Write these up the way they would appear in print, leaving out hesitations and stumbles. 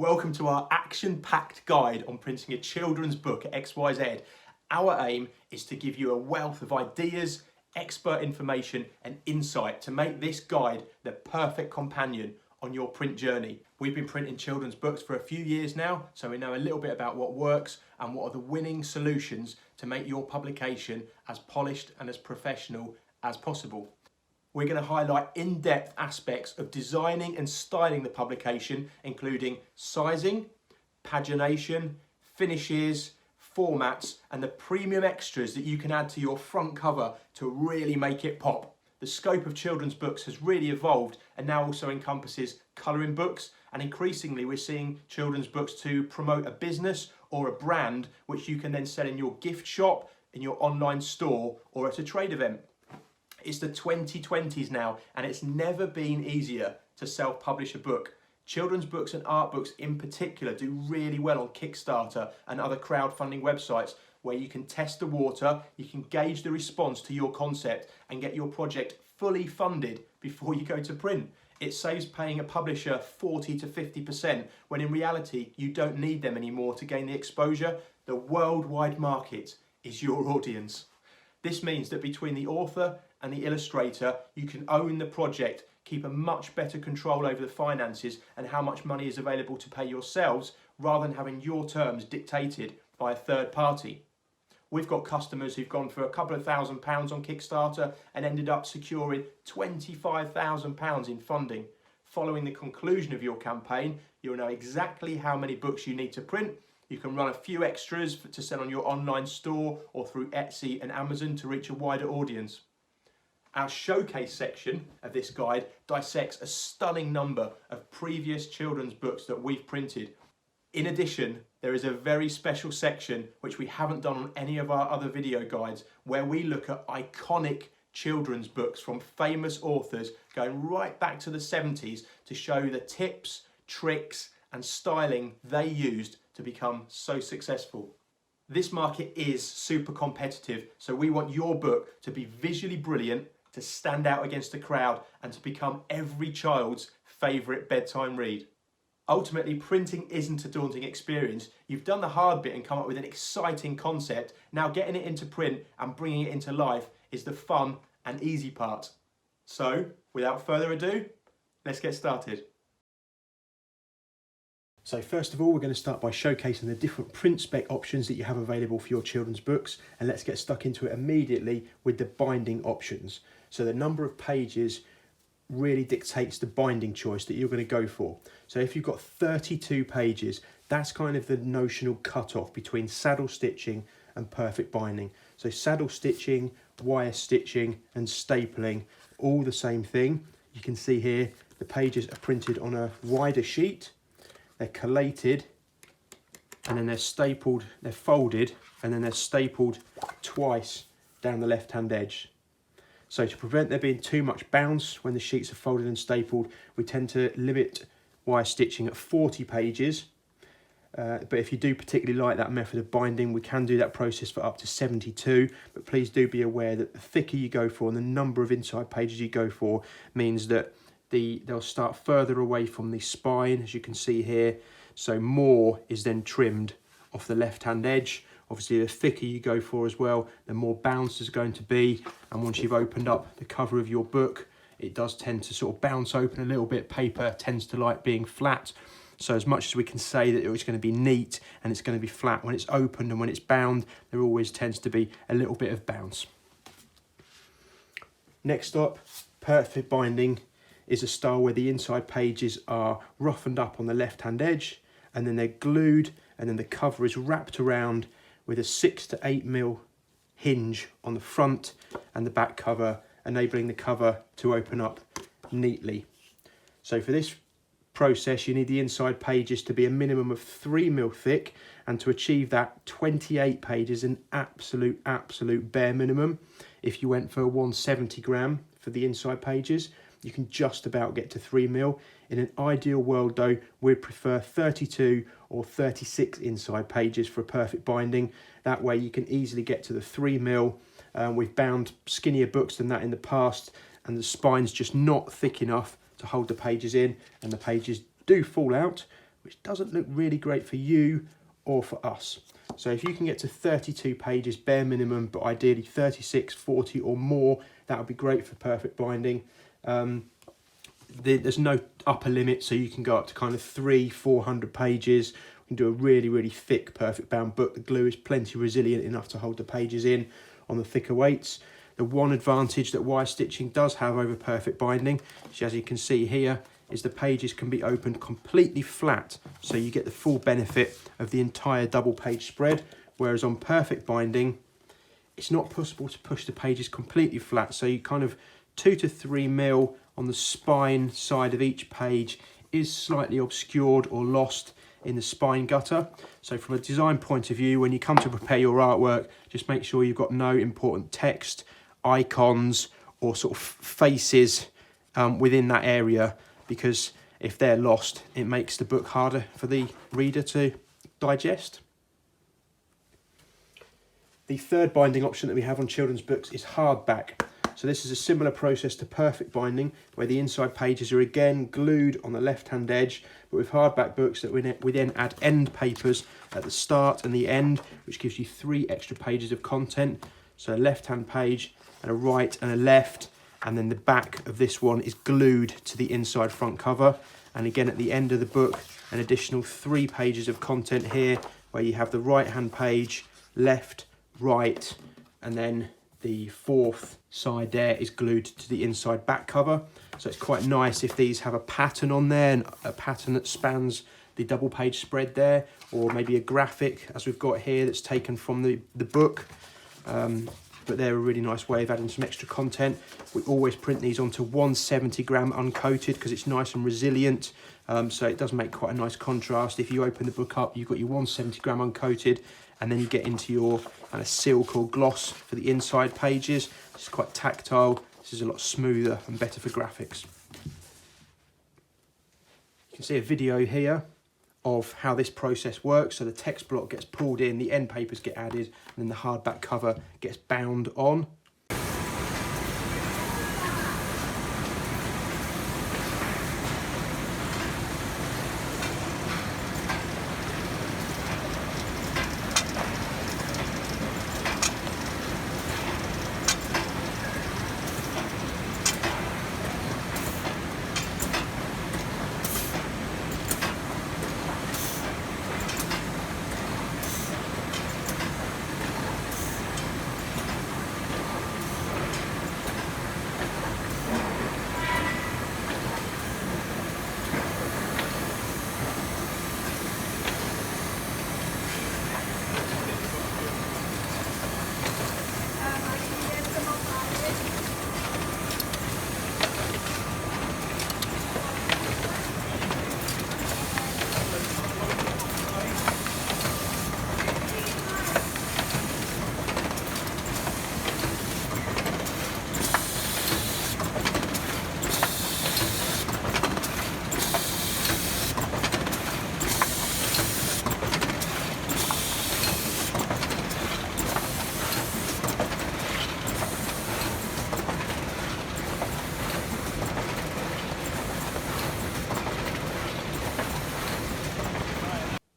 Welcome to our action-packed guide on printing a children's book at Ex Why Zed. Our aim is to give you a wealth of ideas, expert information and insight to make this guide the perfect companion on your print journey. We've been printing children's books for a few years now, so we know a little bit about what works and what are the winning solutions to make your publication as polished and as professional as possible. We're going to highlight in-depth aspects of designing and styling the publication, including sizing, pagination, finishes, formats, and the premium extras that you can add to your front cover to really make it pop. The scope of children's books has really evolved and now also encompasses colouring books, and increasingly we're seeing children's books to promote a business or a brand which you can then sell in your gift shop, in your online store or at a trade event. It's the 2020s now, and it's never been easier to self-publish a book. Children's books and art books in particular do really well on Kickstarter and other crowdfunding websites where you can test the water, you can gauge the response to your concept and get your project fully funded before you go to print. It saves paying a publisher 40 to 50% when in reality you don't need them anymore to gain the exposure. The worldwide market is your audience. This means that between the author and the illustrator, you can own the project, keep a much better control over the finances and how much money is available to pay yourselves, rather than having your terms dictated by a third party. We've got customers who've gone for a couple of £1,000s on Kickstarter and ended up securing £25,000 in funding. Following the conclusion of your campaign, you'll know exactly how many books you need to print. You can run a few extras to sell on your online store or through Etsy and Amazon to reach a wider audience. Our showcase section of this guide dissects a stunning number of previous children's books that we've printed. In addition, there is a very special section which we haven't done on any of our other video guides, where we look at iconic children's books from famous authors going right back to the 70s to show the tips, tricks and styling they used to become so successful. This market is super competitive, so we want your book to be visually brilliant, to stand out against the crowd and to become every child's favourite bedtime read. Ultimately, printing isn't a daunting experience. You've done the hard bit and come up with an exciting concept. Now getting it into print and bringing it into life is the fun and easy part. So, without further ado, let's get started. So first of all, we're going to start by showcasing the different print spec options that you have available for your children's books, and let's get stuck into it immediately with the binding options. So the number of pages really dictates the binding choice that you're going to go for. So if you've got 32 pages, that's kind of the notional cutoff between saddle stitching and perfect binding. So saddle stitching, wire stitching and stapling, all the same thing. You can see here the pages are printed on a wider sheet. They're collated and then they're stapled, they're folded and then they're stapled twice down the left-hand edge. So to prevent there being too much bounce when the sheets are folded and stapled, we tend to limit wire stitching at 40 pages. But if you do particularly like that method of binding, we can do that process for up to 72. But please do be aware that the thicker you go for and the number of inside pages you go for means that they'll start further away from the spine, as you can see here. So more is then trimmed off the left-hand edge. Obviously, the thicker you go for as well, the more bounce there's going to be. And once you've opened up the cover of your book, it does tend to sort of bounce open a little bit. Paper tends to like being flat. So as much as we can say that it's going to be neat and it's going to be flat, when it's opened and when it's bound, there always tends to be a little bit of bounce. Next up, perfect binding is a style where the inside pages are roughened up on the left-hand edge and then they're glued, and then the cover is wrapped around with a 6 to 8mm hinge on the front and the back cover, enabling the cover to open up neatly. So for this process, you need the inside pages to be a minimum of 3mm thick, and to achieve that, 28 pages an absolute bare minimum. If you went for 170 gram for the inside pages, you can just about get to 3mm. In an ideal world though, we'd prefer 32 or 36 inside pages for a perfect binding. That way you can easily get to the 3mm. We've bound skinnier books than that in the past, and the spine's just not thick enough to hold the pages in, and the pages do fall out. which doesn't look really great for you or for us. So if you can get to 32 pages bare minimum, but ideally 36, 40 or more, that would be great for perfect binding. There's no upper limit, so you can go up to kind of 300-400 pages. We can do a really thick perfect bound book. The glue is plenty resilient enough to hold the pages in on the thicker weights. The one advantage that wire stitching does have over perfect binding, which as you can see here, is the pages can be opened completely flat, so you get the full benefit of the entire double page spread, whereas on perfect binding it's not possible to push the pages completely flat, so you kind of 2 to 3 mil on the spine side of each page is slightly obscured or lost in the spine gutter. So from a design point of view, when you come to prepare your artwork, just make sure you've got no important text, icons or sort of faces within that area, because if they're lost, it makes the book harder for the reader to digest. The third binding option that we have on children's books is hardback. So this is a similar process to perfect binding, where the inside pages are again glued on the left-hand edge, but with hardback books that we then add end papers at the start and the end, which gives you 3 extra pages of content. So a left-hand page and a right and a left, and then the back of this one is glued to the inside front cover. And again at the end of the book, an additional 3 pages of content here, where you have the right-hand page, left, right, and then the 4th side there is glued to the inside back cover. So it's quite nice if these have a pattern on there, and a pattern that spans the double page spread there, or maybe a graphic as we've got here that's taken from the book. But they're a really nice way of adding some extra content. We always print these onto 170 gram uncoated because it's nice and resilient. So it does make quite a nice contrast. If you open the book up, you've got your 170 gram uncoated, and then you get into your kind of silk or gloss for the inside pages. It's quite tactile. This is a lot smoother and better for graphics. You can see a video here of how this process works. So the text block gets pulled in, the end papers get added, and then the hardback cover gets bound on.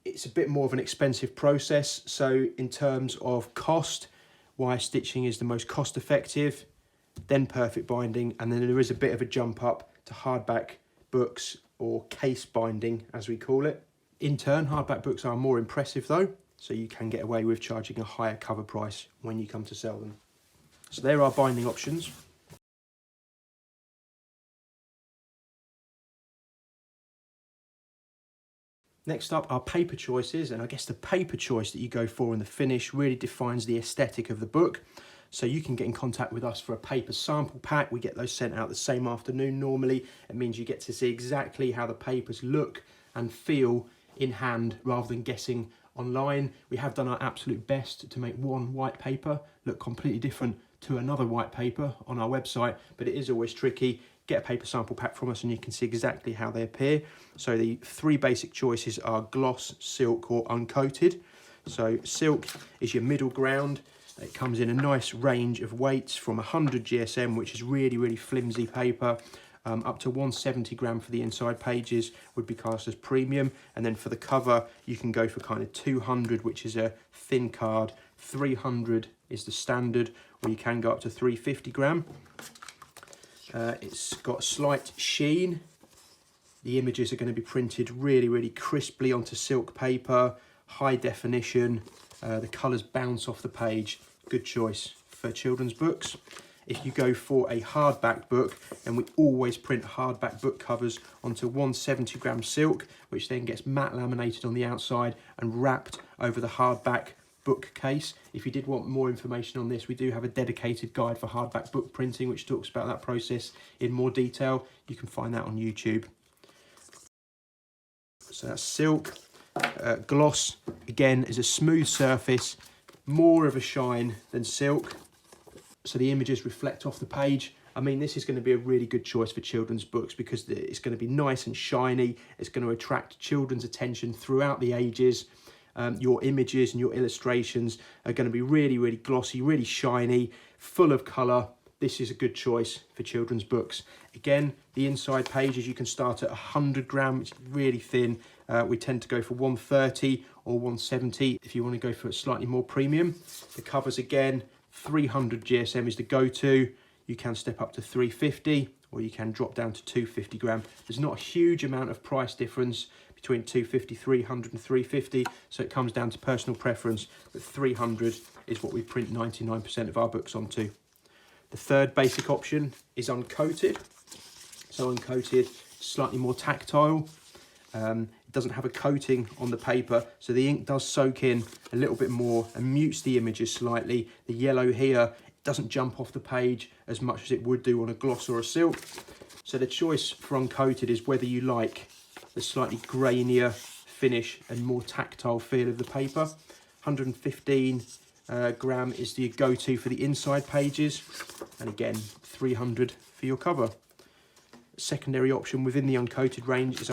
It's a bit more of an expensive process, so in terms of cost, wire stitching is the most cost effective, then perfect binding, and then there is a bit of a jump up to hardback books, or case binding as we call it. In turn, hardback books are more impressive though, so you can get away with charging a higher cover price when you come to sell them. So there are binding options. Next up are paper choices, and I guess the paper choice that you go for in the finish really defines the aesthetic of the book. So you can get in contact with us for a paper sample pack. We get those sent out the same afternoon normally. It means you get to see exactly how the papers look and feel in hand rather than guessing online. We have done our absolute best to make one white paper look completely different to another white paper on our website, but it is always tricky. Get a paper sample pack from us and you can see exactly how they appear. So the 3 basic choices are gloss, silk or uncoated. So silk is your middle ground. It comes in a nice range of weights from 100 GSM, which is really flimsy paper, Up to 170 gram for the inside pages would be classed as premium. And then for the cover, you can go for kind of 200, which is a thin card. 300 is the standard, or you can go up to 350 gram. It's got slight sheen. The images are going to be printed really, really crisply onto silk paper, high definition. The colours bounce off the page. Good choice for children's books. If you go for a hardback book, and we always print hardback book covers onto 170 gram silk, which then gets matte laminated on the outside and wrapped over the hardback book case. If you did want more information on this, we do have a dedicated guide for hardback book printing, which talks about that process in more detail. You can find that on YouTube. So that's silk. Gloss, again, is a smooth surface, more of a shine than silk. So the images reflect off the page. I mean, this is going to be a really good choice for children's books because it's going to be nice and shiny. It's going to attract children's attention throughout the ages. Your images and your illustrations are going to be really, really glossy, really shiny, full of colour. This is a good choice for children's books. Again, the inside pages, you can start at 100 gram, it's really thin. We tend to go for 130 or 170 if you want to go for a slightly more premium. The covers, again, 300 GSM is the go-to. You can step up to 350 or you can drop down to 250 gram. There's not a huge amount of price difference between 250, 300 and 350, so it comes down to personal preference, but 300 is what we print 99% of our books onto. The third basic option is uncoated. So uncoated, slightly more tactile. It doesn't have a coating on the paper, so the ink does soak in a little bit more and mutes the images slightly. The yellow here doesn't jump off the page as much as it would do on a gloss or a silk. So the choice for uncoated is whether you like the slightly grainier finish and more tactile feel of the paper. 115 gram is the go-to for the inside pages, and again 300 for your cover. Secondary option within the uncoated range is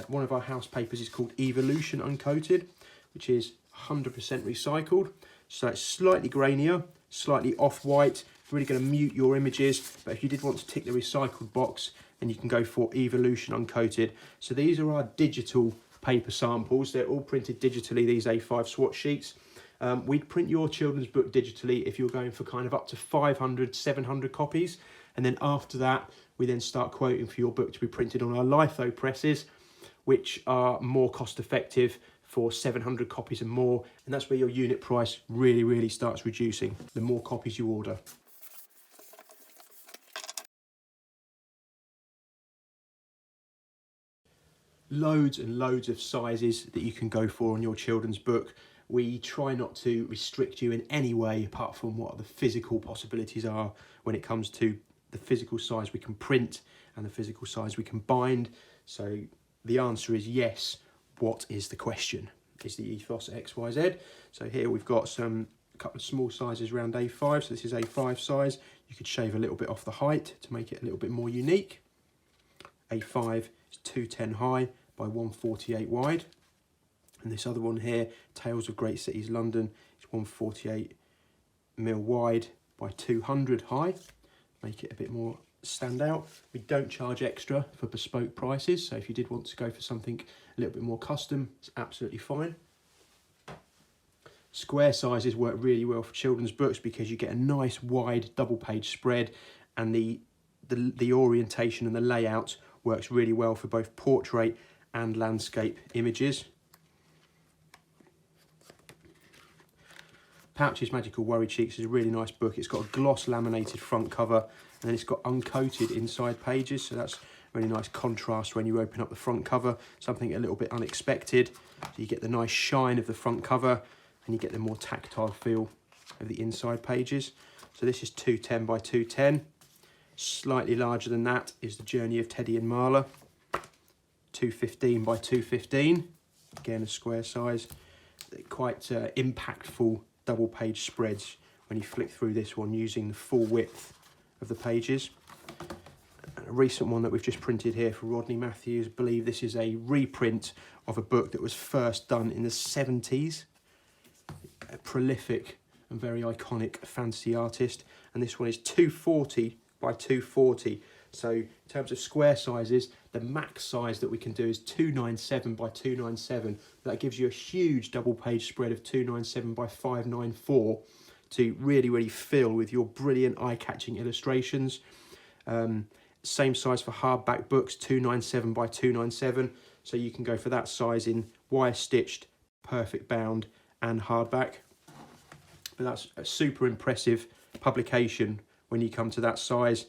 one of our house papers is called Evolution Uncoated, which is 100% recycled. So it's slightly grainier, slightly off-white, really going to mute your images. But if you did want to tick the recycled box, then you can go for Evolution Uncoated. So these are our digital paper samples. They're all printed digitally, these A5 swatch sheets. We'd print your children's book digitally if you're going for kind of up to 500, 700 copies. And then after that, we then start quoting for your book to be printed on our litho presses, which are more cost effective for 700 copies and more. And that's where your unit price really, really starts reducing the more copies you order. Loads and loads of sizes that you can go for on your children's book. We try not to restrict you in any way apart from what the physical possibilities are when it comes to the physical size we can print and the physical size we can bind. So the answer is yes. What is the question? Is the ethos Ex Why Zed. So here we've got a couple of small sizes around A5. So this is A5 size. You could shave a little bit off the height to make it a little bit more unique. A5 is 210 high by 148 wide. And this other one here, Tales of Great Cities London, is 148 mil wide by 200 high. Make it a bit more stand out. We don't charge extra for bespoke prices, so if you did want to go for something a little bit more custom, it's absolutely fine. Square sizes work really well for children's books because you get a nice wide double page spread, and the orientation and the layout works really well for both portrait and landscape images. Pouch's Magical Worry Cheeks is a really nice book. It's got a gloss laminated front cover, and then it's got uncoated inside pages, so that's really nice contrast when you open up the front cover, something a little bit unexpected. So you get the nice shine of the front cover and you get the more tactile feel of the inside pages. So this is 210 by 210. Slightly larger than that is The Journey of Teddy and Marla, 215 by 215, again a square size. Quite impactful double page spreads when you flick through this one using the full width of the pages. A recent one that we've just printed here for Rodney Matthews, I believe this is a reprint of a book that was first done in the 70s. A prolific and very iconic fantasy artist, and this one is 240 by 240. So in terms of square sizes, the max size that we can do is 297 by 297. That gives you a huge double page spread of 297 by 594 to really fill with your brilliant eye-catching illustrations. Same size for hardback books, 297 by 297. So you can go for that size in wire stitched, perfect bound and hardback. But that's a super impressive publication when you come to that size.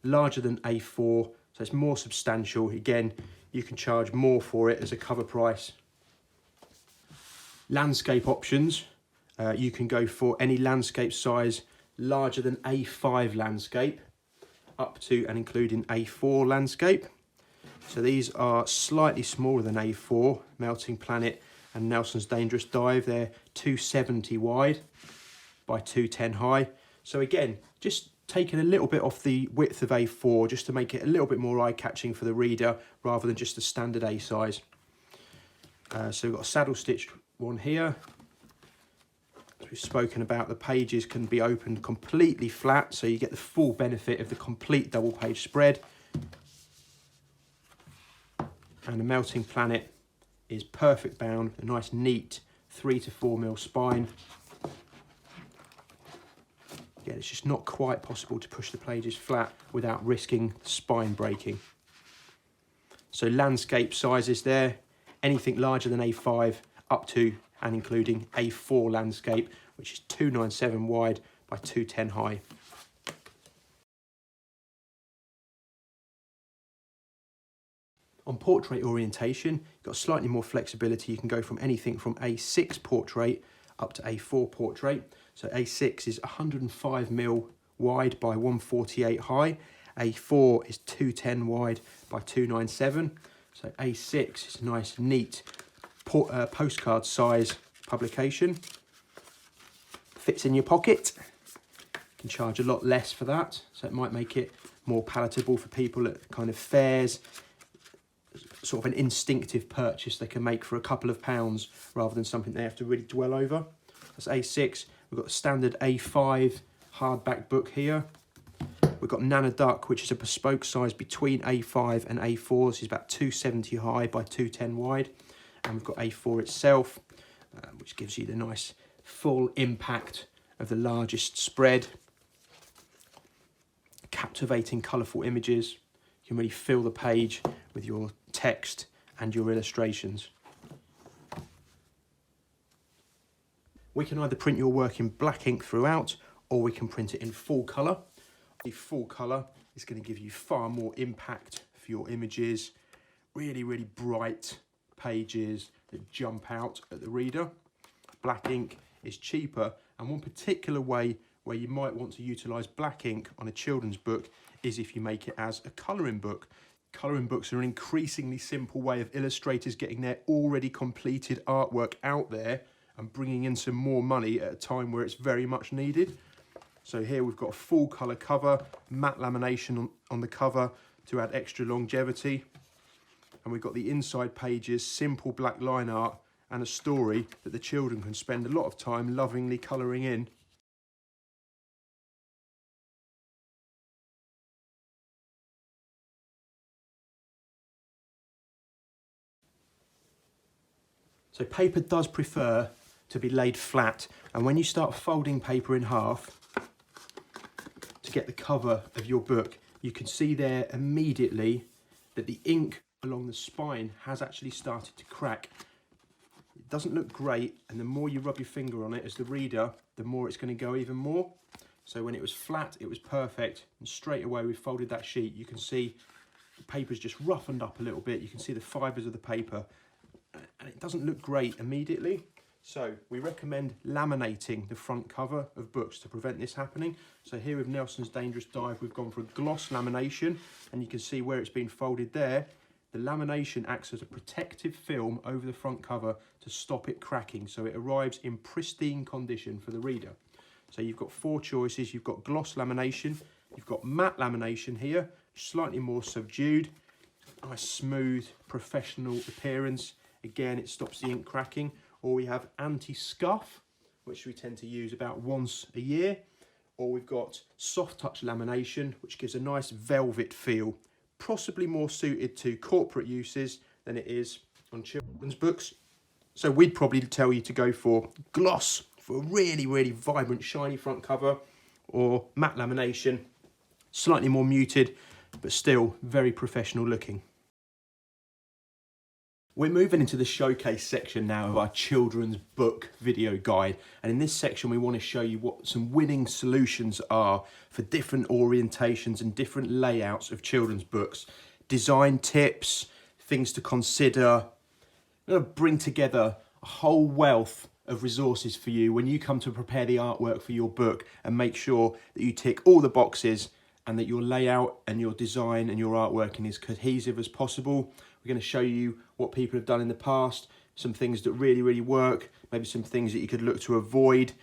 Larger than A4, so it's more substantial. Again, you can charge more for it as a cover price. Landscape options, you can go for any landscape size larger than A5 landscape up to and including A4 landscape. So these are slightly smaller than A4, Melting Planet and Nelson's Dangerous Dive. They're 270 wide by 210 high. So again, just taking a little bit off the width of A4 just to make it a little bit more eye-catching for the reader rather than just the standard A size. So we've got a saddle stitched one here. As we've spoken about, the pages can be opened completely flat, so you get the full benefit of the complete double page spread. And the Melting Planet is perfect bound, a nice neat 3 to 4 mil spine. Again, it's just not quite possible to push the pages flat without risking spine breaking. So landscape sizes there, anything larger than A5 up to and including A4 landscape, which is 297 wide by 210 high. On portrait orientation, you've got slightly more flexibility. You can go from anything from A6 portrait up to A4 portrait. So A6 is 105mm wide by 148 high. A4 is 210 wide by 297. So A6 is a nice, neat postcard size publication. Fits in your pocket. You can charge a lot less for that. So it might make it more palatable for people at kind of fairs. Sort of an instinctive purchase they can make for a couple of pounds rather than something they have to really dwell over. That's A6. We've got the standard A5 hardback book here. We've got Nana Duck, which is a bespoke size between A5 and A4. This is about 270 high by 210 wide. And we've got A4 itself, which gives you the nice full impact of the largest spread. Captivating, colourful images. You can really fill the page with your text and your illustrations. We can either print your work in black ink throughout, or we can print it in full colour. The full colour is going to give you far more impact for your images. Really bright pages that jump out at the reader. Black ink is cheaper, and one particular way where you might want to utilise black ink on a children's book is if you make it as a colouring book. Colouring books are an increasingly simple way of illustrators getting their already completed artwork out there and bringing in some more money at a time where it's very much needed. So here we've got a full colour cover, matte lamination on the cover to add extra longevity. And we've got the inside pages, simple black line art and a story that the children can spend a lot of time lovingly colouring in. So paper does prefer to be laid flat, and when you start folding paper in half to get the cover of your book, you can see there immediately that the ink along the spine has actually started to crack. It doesn't look great, and the more you rub your finger on it as the reader, the more it's going to go even more. So when it was flat, it was perfect, and straight away we folded that sheet. You can see the paper's just roughened up a little bit. You can see the fibres of the paper, and it doesn't look great immediately. So we recommend laminating the front cover of books to prevent this happening. So here with Nelson's Dangerous Dive, we've gone for a gloss lamination, and you can see where it's been folded there. The lamination acts as a protective film over the front cover to stop it cracking, so it arrives in pristine condition for the reader. So you've got 4 choices. You've got gloss lamination, you've got matte lamination here, slightly more subdued, nice smooth professional appearance. Again, it stops the ink cracking. Or we have anti-scuff, which we tend to use about once a year. or we've got soft touch lamination, which gives a nice velvet feel, possibly more suited to corporate uses than it is on children's books. So we'd probably tell you to go for gloss for a really, really vibrant, shiny front cover, or matte lamination, slightly more muted, but still very professional looking. We're moving into the showcase section now of our children's book video guide, and in this section we want to show you what some winning solutions are for different orientations and different layouts of children's books. Design tips, things to consider. I'm going to bring together a whole wealth of resources for you when you come to prepare the artwork for your book, and make sure that you tick all the boxes and that your layout and your design and your artworking is cohesive as possible. We're going to show you what people have done in the past, some things that really, really work, maybe some things that you could look to avoid.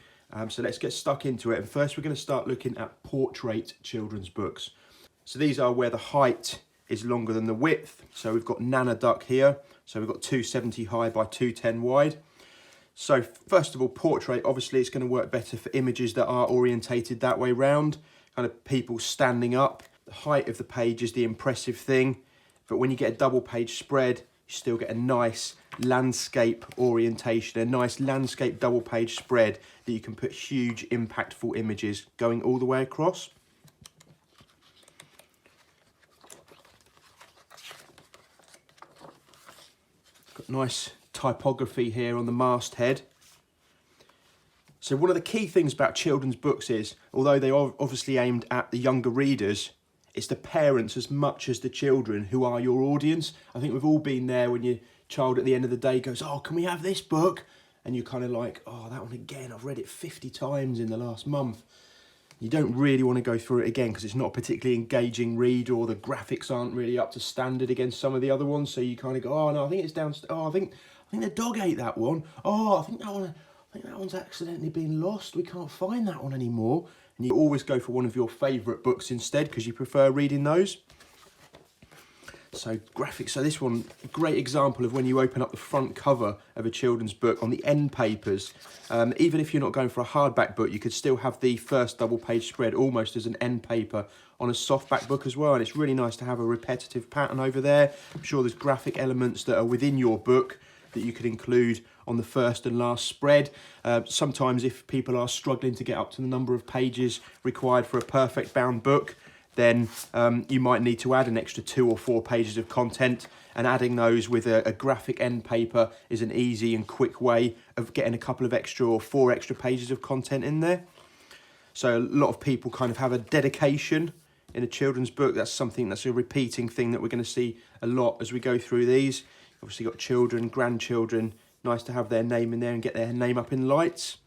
So let's get stuck into it. And first we're going to start looking at portrait children's books. So these are where the height is longer than the width. So we've got Nana Duck here. So we've got 270 high by 210 wide. So first of all, portrait, obviously it's going to work better for images that are orientated that way round, kind of people standing up. The height of the page is the impressive thing. But when you get a double page spread, you still get a nice landscape orientation, a nice landscape double page spread that you can put huge impactful images going all the way across. Got nice typography here on the masthead. So one of the key things about children's books is, although they are obviously aimed at the younger readers, it's the parents as much as the children who are your audience. I think we've all been there when your child at the end of the day goes, "Oh, can we have this book?" And you're kind of like, "Oh, that one again, I've read it 50 times in the last month." You don't really want to go through it again because it's not a particularly engaging read, or the graphics aren't really up to standard against some of the other ones. So you kind of go, "Oh no, I think it's down. Oh, I think the dog ate that one. Oh, I think that one's accidentally been lost. We can't find that one anymore." And you always go for one of your favourite books instead because you prefer reading those. So graphics, so this one, a great example of when you open up the front cover of a children's book on the end papers. Even if you're not going for a hardback book, you could still have the first double page spread almost as an end paper on a softback book as well. And it's really nice to have a repetitive pattern over there. I'm sure there's graphic elements that are within your book that you could include on the first and last spread. Sometimes if people are struggling to get up to the number of pages required for a perfect bound book, then you might need to add an extra 2 or 4 pages of content, and adding those with a graphic end paper is an easy and quick way of getting a couple of extra or 4 extra pages of content in there. So a lot of people kind of have a dedication in a children's book. That's something that's a repeating thing that we're going to see a lot as we go through these. Obviously got children, grandchildren, nice to have their name in there and get their name up in lights.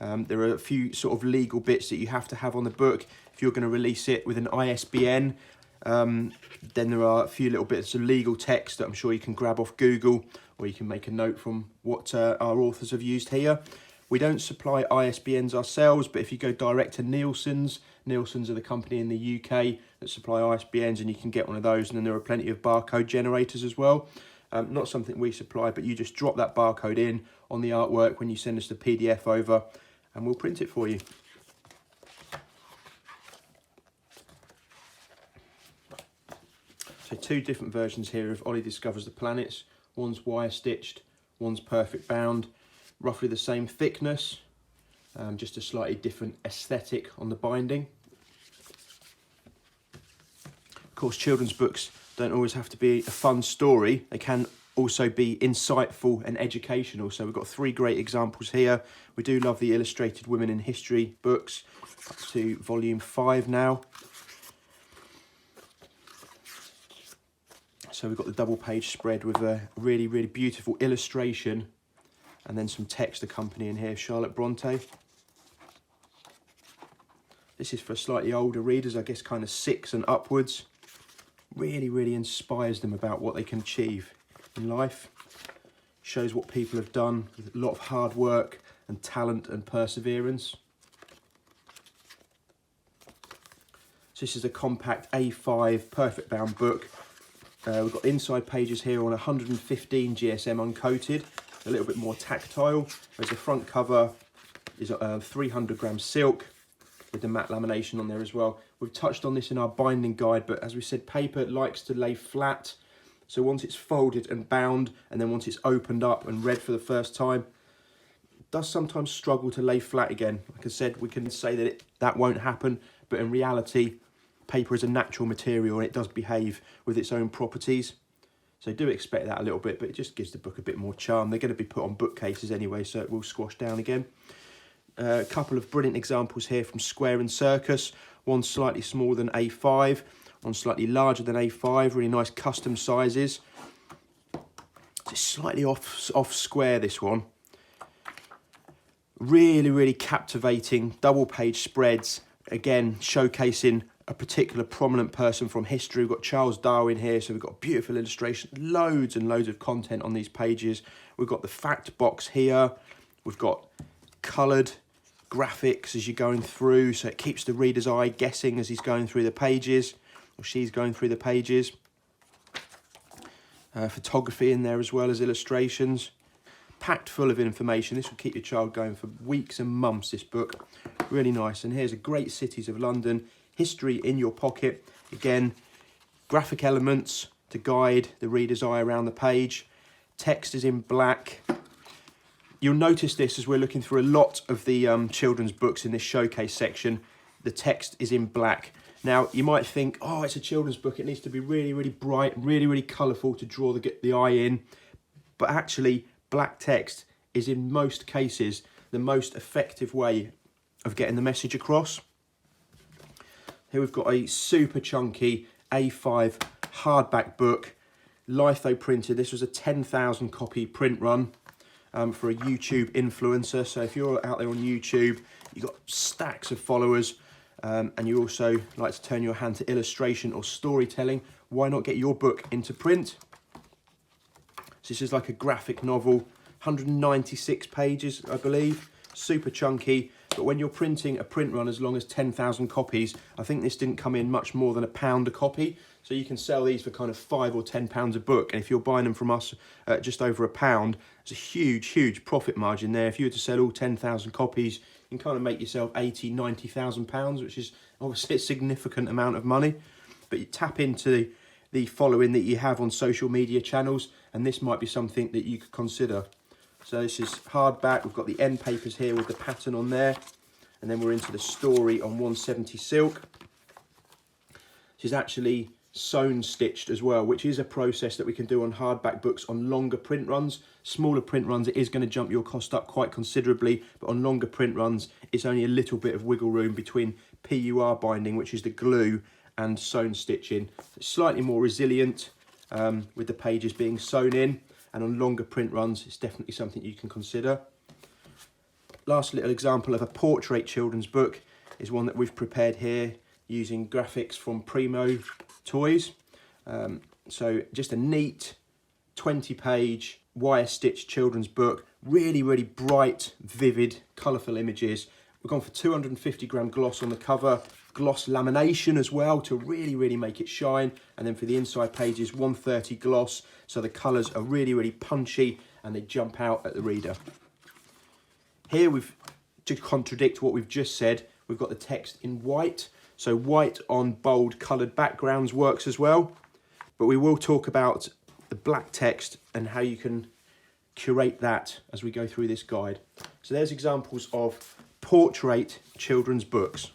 There are a few sort of legal bits that you have to have on the book. If you're going to release it with an ISBN, then there are a few little bits of legal text that I'm sure you can grab off Google, or you can make a note from what our authors have used here. We don't supply ISBNs ourselves, but if you go direct to Nielsen's are the company in the UK that supply ISBNs, and you can get one of those, and then there are plenty of barcode generators as well. Not something we supply, but you just drop that barcode in on the artwork when you send us the PDF over, and we'll print it for you. So 2 different versions here of Ollie Discovers the Planets. One's wire stitched, one's perfect bound, roughly the same thickness, just a slightly different aesthetic on the binding. Of course, children's books don't always have to be a fun story. They can also be insightful and educational. So we've got 3 great examples here. We do love the illustrated women in history books, up to volume 5 now. So we've got the double page spread with a really, really beautiful illustration and then some text accompanying here, Charlotte Bronte. This is for slightly older readers, I guess kind of 6 and upwards. Really, really inspires them about what they can achieve in life. Shows what people have done with a lot of hard work and talent and perseverance. So this is a compact A5 perfect bound book. We've got inside pages here on 115 GSM uncoated, a little bit more tactile, whereas the front cover is 300 grams silk, with the matte lamination on there as well. We've touched on this in our binding guide, but as we said, paper likes to lay flat. So once it's folded and bound, and then once it's opened up and read for the first time, it does sometimes struggle to lay flat again. Like I said, we can say that that won't happen, but in reality, paper is a natural material and it does behave with its own properties. So do expect that a little bit, but it just gives the book a bit more charm. They're going to be put on bookcases anyway, so it will squash down again. A couple of brilliant examples here from Square and Circus. One slightly smaller than A5, one slightly larger than A5, really nice custom sizes. It's slightly off square, this one. Really captivating double page spreads, again showcasing a particular prominent person from history. We've got Charles Darwin here, so we've got beautiful illustration, loads and loads of content on these pages. We've got the fact box here, we've got coloured graphics as you're going through, so it keeps the reader's eye guessing as he's going through the pages, or she's going through the pages. Photography in there as well as illustrations. Packed full of information. This will keep your child going for weeks and months, this book. Really nice. And here's a great cities of London. History in your pocket. Again, graphic elements to guide the reader's eye around the page. Text is in black. You'll notice this as we're looking through a lot of the children's books in this showcase section. The text is in black. Now, you might think, oh, it's a children's book. It needs to be really bright, really colourful to draw the eye in. But actually, black text is in most cases the most effective way of getting the message across. Here we've got a super chunky A5 hardback book, litho printed. This was a 10,000 copy print run for a YouTube influencer. So if you're out there on YouTube, you've got stacks of followers, and you also like to turn your hand to illustration or storytelling, why not get your book into print? So this is like a graphic novel, 196 pages, I believe, super chunky. But when you're printing a print run as long as 10,000 copies, I think this didn't come in much more than £1 a copy. So you can sell these for kind of £5 or £10 a book. And if you're buying them from us at just over £1, there's a huge profit margin there. If you were to sell all 10,000 copies, you can kind of make yourself £80,000, £90,000, which is obviously a significant amount of money. But you tap into the following that you have on social media channels, and this might be something that you could consider. So this is hardback. We've got the end papers here with the pattern on there, and then we're into the story on 170 silk. This is actually sewn stitched as well, which is a process that we can do on hardback books on longer print runs. Smaller print runs, it is going to jump your cost up quite considerably, but on longer print runs, it's only a little bit of wiggle room between PUR binding, which is the glue, and sewn stitching. It's slightly more resilient with the pages being sewn in, and on longer print runs, it's definitely something you can consider. Last little example of a portrait children's book is one that we've prepared here using graphics from Primo Toys. So just a neat 20-page wire-stitched children's book, really bright, vivid, colourful images. We've gone for 250 gram gloss on the cover, gloss lamination as well to really make it shine, and then for the inside pages 130 gloss, so the colours are really punchy and they jump out at the reader. Here we've, to contradict what we've just said, we've got the text in white, so white on bold coloured backgrounds works as well, but we will talk about the black text and how you can curate that as we go through this guide. So there's examples of portrait children's books.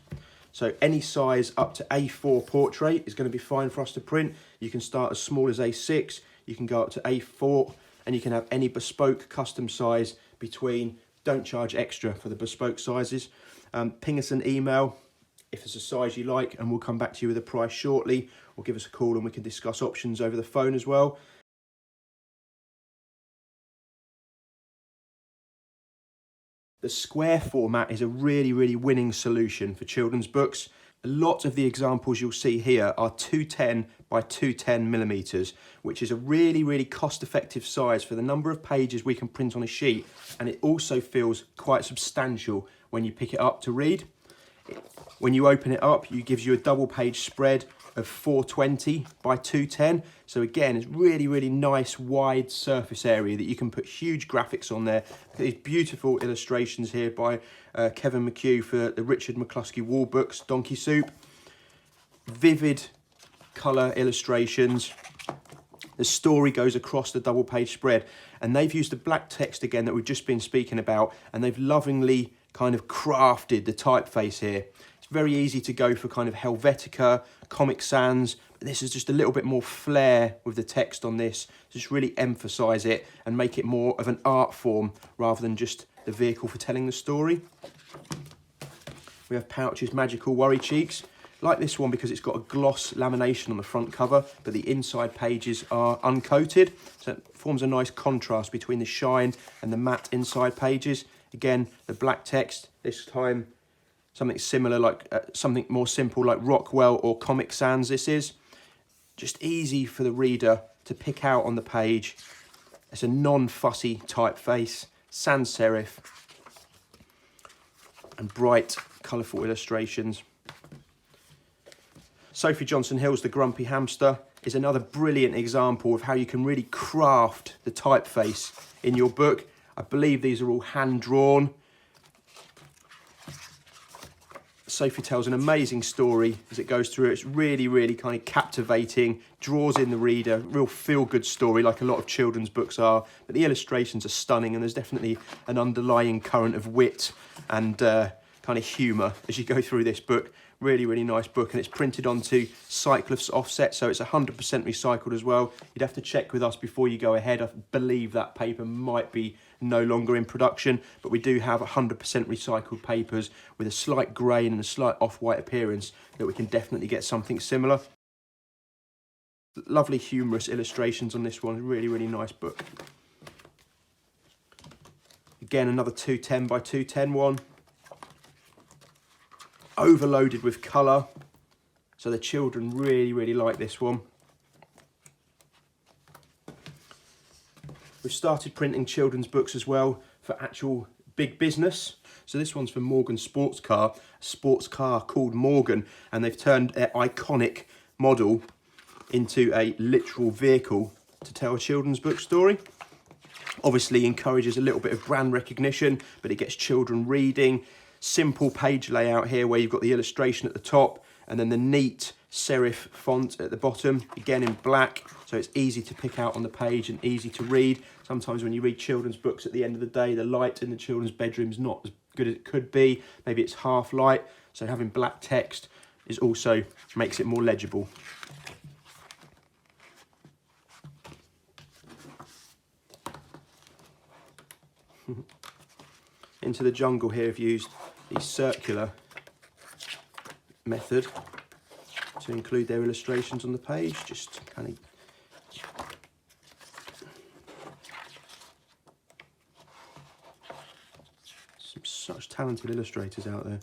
So any size up to A4 portrait is going to be fine for us to print. You can start as small as A6, you can go up to A4, and you can have any bespoke custom size between. Don't charge extra for the bespoke sizes. Ping us an email if there's a size you like, and we'll come back to you with a price shortly, or give us a call and we can discuss options over the phone as well. The square format is a really winning solution for children's books. A lot of the examples you'll see here are 210 by 210 millimeters, which is a really cost-effective size for the number of pages we can print on a sheet, and it also feels quite substantial when you pick it up to read. When you open it up, it gives you a double page spread of 420 by 210. So again, it's really, really nice wide surface area that you can put huge graphics on there. These beautiful illustrations here by Kevin McHugh for the Richard McCluskey wall books, Donkey Soup. Vivid colour illustrations. The story goes across the double page spread, and they've used the black text again that we've just been speaking about, and they've lovingly kind of crafted the typeface here. It's very easy to go for kind of Helvetica, Comic Sans, but this is just a little bit more flair with the text on this. Just really emphasise it and make it more of an art form rather than just the vehicle for telling the story. We have Pouch's Magical Worry Cheeks. Like this one because it's got a gloss lamination on the front cover, but the inside pages are uncoated, so it forms a nice contrast between the shine and the matte inside pages. Again, the black text, this time something similar, like something more simple like Rockwell or Comic Sans. This is just easy for the reader to pick out on the page. It's a non-fussy typeface, sans serif, and bright, colourful illustrations. Sophie Johnson-Hill's The Grumpy Hamster is another brilliant example of how you can really craft the typeface in your book. I believe these are all hand-drawn. Sophie tells an amazing story as it goes through. It's really, really kind of captivating, draws in the reader, real feel-good story like a lot of children's books are. But the illustrations are stunning, and there's definitely an underlying current of wit and kind of humour as you go through this book. Really, really nice book, and it's printed onto Cyclops offset, so it's 100% recycled as well. You'd have to check with us before you go ahead. I believe that paper might be no longer in production, but we do have 100% recycled papers with a slight grain and a slight off-white appearance that we can definitely get something similar. Lovely humorous illustrations on this one. Really, really nice book. Again, another 210 by 210 one. Overloaded with colour, so the children really, really like this one. We've started printing children's books as well for actual big business. So this one's for Morgan Sports Car, a sports car called Morgan, and they've turned their iconic model into a literal vehicle to tell a children's book story. Obviously encourages a little bit of brand recognition, but it gets children reading. Simple page layout here where you've got the illustration at the top and then the neat serif font at the bottom, again in black, so it's easy to pick out on the page and easy to read. Sometimes when you read children's books at the end of the day, the light in the children's bedroom is not as good as it could be. Maybe it's half light, so having black text is also makes it more legible. Into the Jungle here, I've used the circular method to include their illustrations on the page. Just kind of such talented illustrators out there.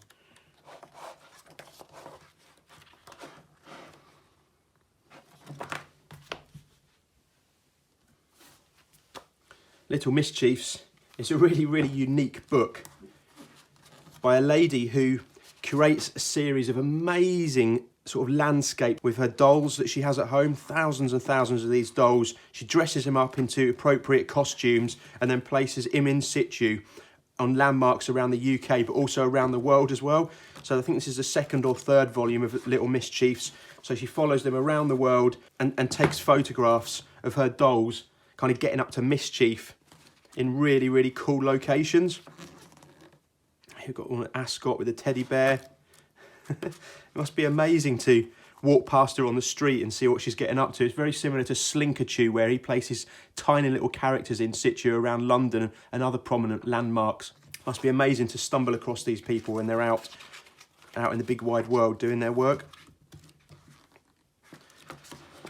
Little Mischiefs is a really, really unique book by a lady who curates a series of amazing sort of landscape with her dolls that she has at home, thousands and thousands of these dolls. She dresses them up into appropriate costumes and then places them in situ on landmarks around the UK, but also around the world as well. So I think this is the second or third volume of Little Mischiefs. So she follows them around the world and takes photographs of her dolls kind of getting up to mischief in really, really cool locations. You've got one Ascot with a teddy bear. It must be amazing to walk past her on the street and see what she's getting up to. It's very similar to Slinkerchew, where he places tiny little characters in situ around London and other prominent landmarks. Must be amazing to stumble across these people when they're out in the big wide world doing their work.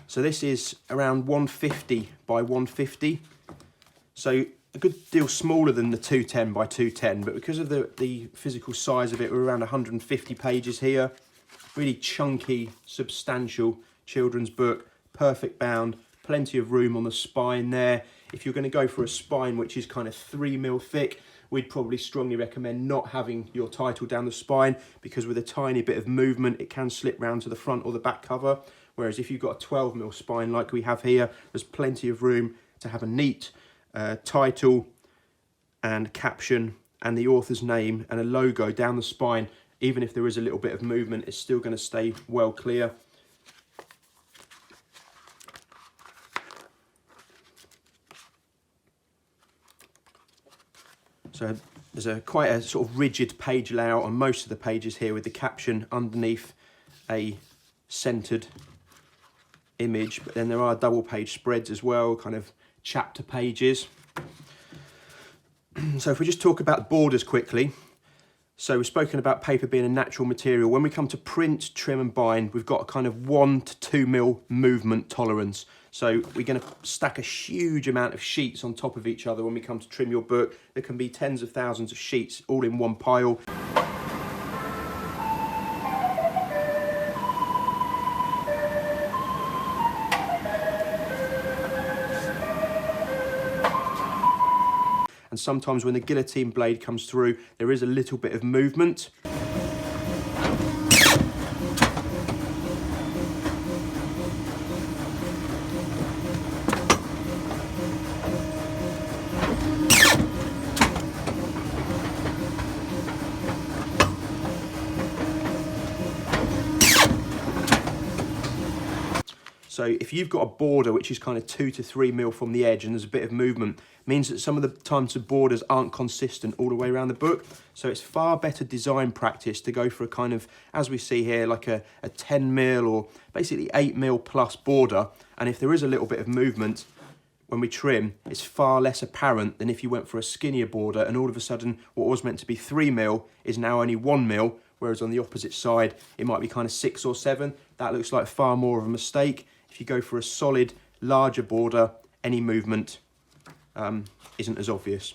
So this is around 150 by 150. So a good deal smaller than the 210 by 210, but because of the physical size of it, we're around 150 pages here. Really chunky, substantial children's book, perfect bound, plenty of room on the spine there. If you're going to go for a spine which is kind of 3mm thick, we'd probably strongly recommend not having your title down the spine, because with a tiny bit of movement it can slip round to the front or the back cover. Whereas if you've got a 12mm spine like we have here, there's plenty of room to have a neat title and caption and the author's name and a logo down the spine. Even if there is a little bit of movement, it's still going to stay well clear. So there's quite a sort of rigid page layout on most of the pages here, with the caption underneath a centered image, but then there are double page spreads as well, kind of chapter pages. So if we just talk about borders quickly. So we've spoken about paper being a natural material. When we come to print, trim and bind, we've got a kind of 1 to 2mm movement tolerance. So we're going to stack a huge amount of sheets on top of each other when we come to trim your book. There can be tens of thousands of sheets all in one pile. And sometimes when the guillotine blade comes through, there is a little bit of movement. So if you've got a border which is kind of 2 to 3mm from the edge and there's a bit of movement, it means that some of the times the borders aren't consistent all the way around the book. So it's far better design practice to go for a kind of, as we see here, like a 10mm or basically 8mm plus border. And if there is a little bit of movement when we trim, it's far less apparent than if you went for a skinnier border and all of a sudden what was meant to be 3mm is now only 1mm, whereas on the opposite side it might be kind of 6 or 7. That looks like far more of a mistake. If you go for a solid, larger border, any movement isn't as obvious.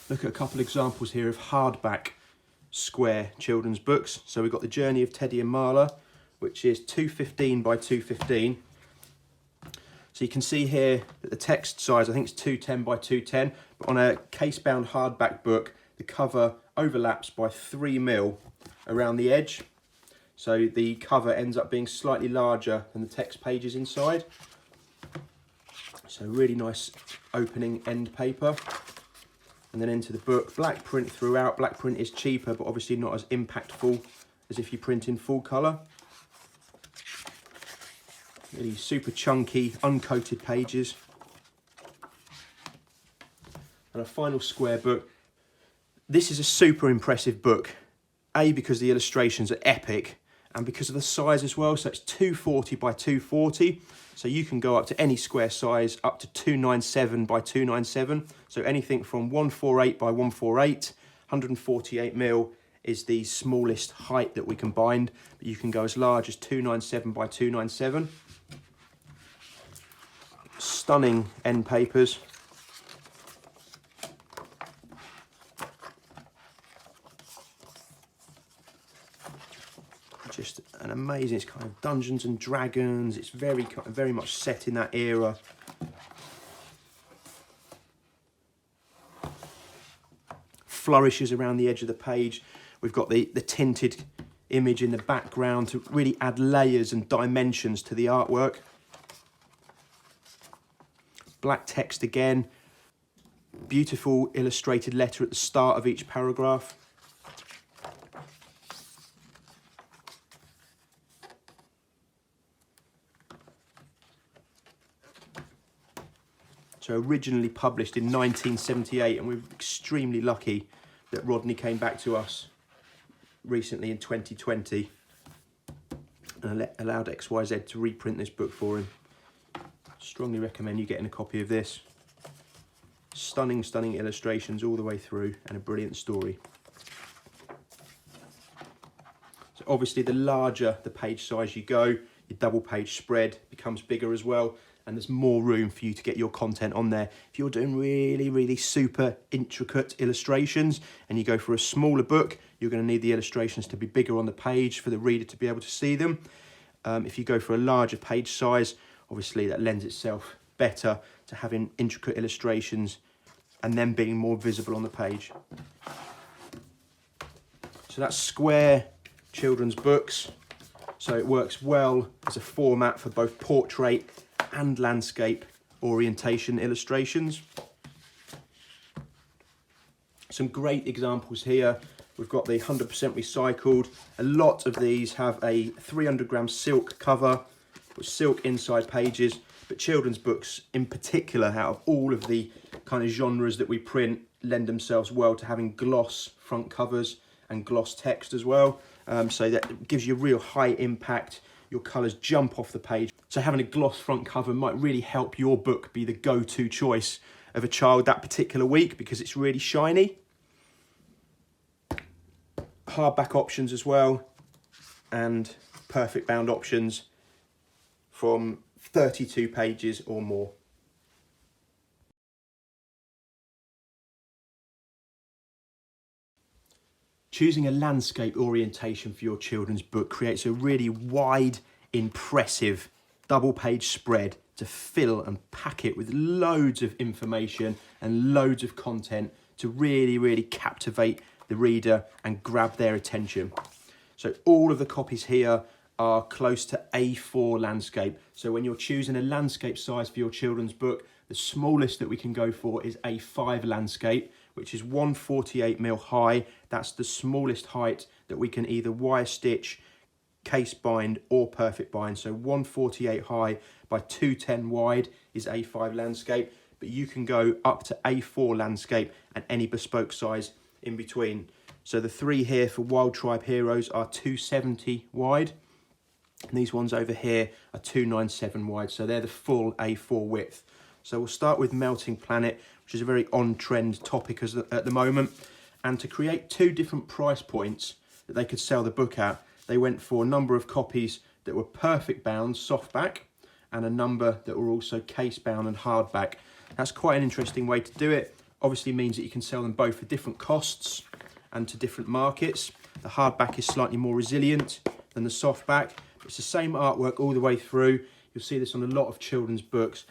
Look at a couple of examples here of hardback square children's books. So we've got The Journey of Teddy and Marla, which is 215 by 215. So you can see here that the text size, I think it's 210 by 210, but on a case-bound hardback book, the cover overlaps by 3mm around the edge. So the cover ends up being slightly larger than the text pages inside. So really nice opening end paper. And then into the book, black print throughout. Black print is cheaper, but obviously not as impactful as if you print in full colour. Really super chunky, uncoated pages. And a final square book. This is a super impressive book. A, because the illustrations are epic, and because of the size as well. So it's 240 by 240. So you can go up to any square size, up to 297 by 297. So anything from 148 by 148, 148mm is the smallest height that we can bind, but you can go as large as 297 by 297. Stunning end papers. Just an amazing, it's kind of Dungeons and Dragons, it's very much set in that era. Flourishes around the edge of the page. We've got the tinted image in the background to really add layers and dimensions to the artwork. Black text again. Beautiful illustrated letter at the start of each paragraph. So originally published in 1978, and we're extremely lucky that Rodney came back to us recently in 2020 and allowed Ex Why Zed to reprint this book for him. Strongly recommend you getting a copy of this. Stunning, stunning illustrations all the way through and a brilliant story. So obviously the larger the page size you go, your double page spread becomes bigger as well, and there's more room for you to get your content on there. If you're doing really, really super intricate illustrations and you go for a smaller book, you're going to need the illustrations to be bigger on the page for the reader to be able to see them. If you go for a larger page size, obviously that lends itself better to having intricate illustrations and then being more visible on the page. So that's square children's books. So it works well as a format for both portrait and landscape orientation illustrations. Some great examples here. We've got the 100% recycled. A lot of these have a 300 gram silk cover with silk inside pages, but children's books in particular, out of all of the kind of genres that we print, lend themselves well to having gloss front covers and gloss text as well. So that gives you a real high impact. Your colours jump off the page. So having a gloss front cover might really help your book be the go-to choice of a child that particular week because it's really shiny. Hardback options as well, and perfect bound options from 32 pages or more. Choosing a landscape orientation for your children's book creates a really wide, impressive double page spread to fill and pack it with loads of information and loads of content to really captivate the reader and grab their attention. So all of the copies here are close to A4 landscape. So when you're choosing a landscape size for your children's book, the smallest that we can go for is A5 landscape, which is 148mm high. That's the smallest height that we can either wire stitch, case bind or perfect bind. So 148 high by 210 wide is A5 landscape, but you can go up to A4 landscape and any bespoke size in between. So the three here for Wild Tribe Heroes are 270 wide, and these ones over here are 297 wide, so they're the full A4 width. So we'll start with Melting Planet, which is a very on-trend topic at the moment, and to create two different price points that they could sell the book at, they went for a number of copies that were perfect bound softback and a number that were also case bound and hardback. That's quite an interesting way to do it. Obviously means that you can sell them both for different costs and to different markets. The hardback is slightly more resilient than the softback. It's the same artwork all the way through. You'll see this on a lot of children's books.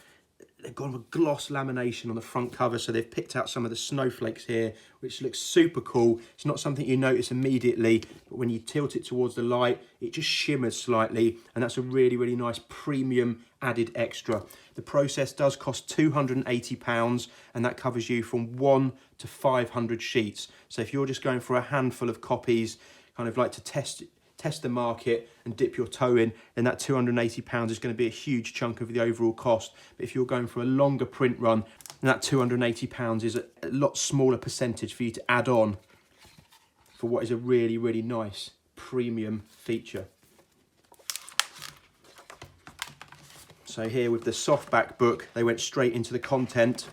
They've got a gloss lamination on the front cover, so they've picked out some of the snowflakes here, which looks super cool. It's not something you notice immediately, but when you tilt it towards the light, it just shimmers slightly, and that's a really nice premium added extra. The process does cost £280, and that covers you from 1 to 500 sheets. So if you're just going for a handful of copies, kind of like to test the market and dip your toe in, then that £280 is going to be a huge chunk of the overall cost. But if you're going for a longer print run, then that £280 is a lot smaller percentage for you to add on for what is a really nice premium feature. So here with the softback book, they went straight into the content.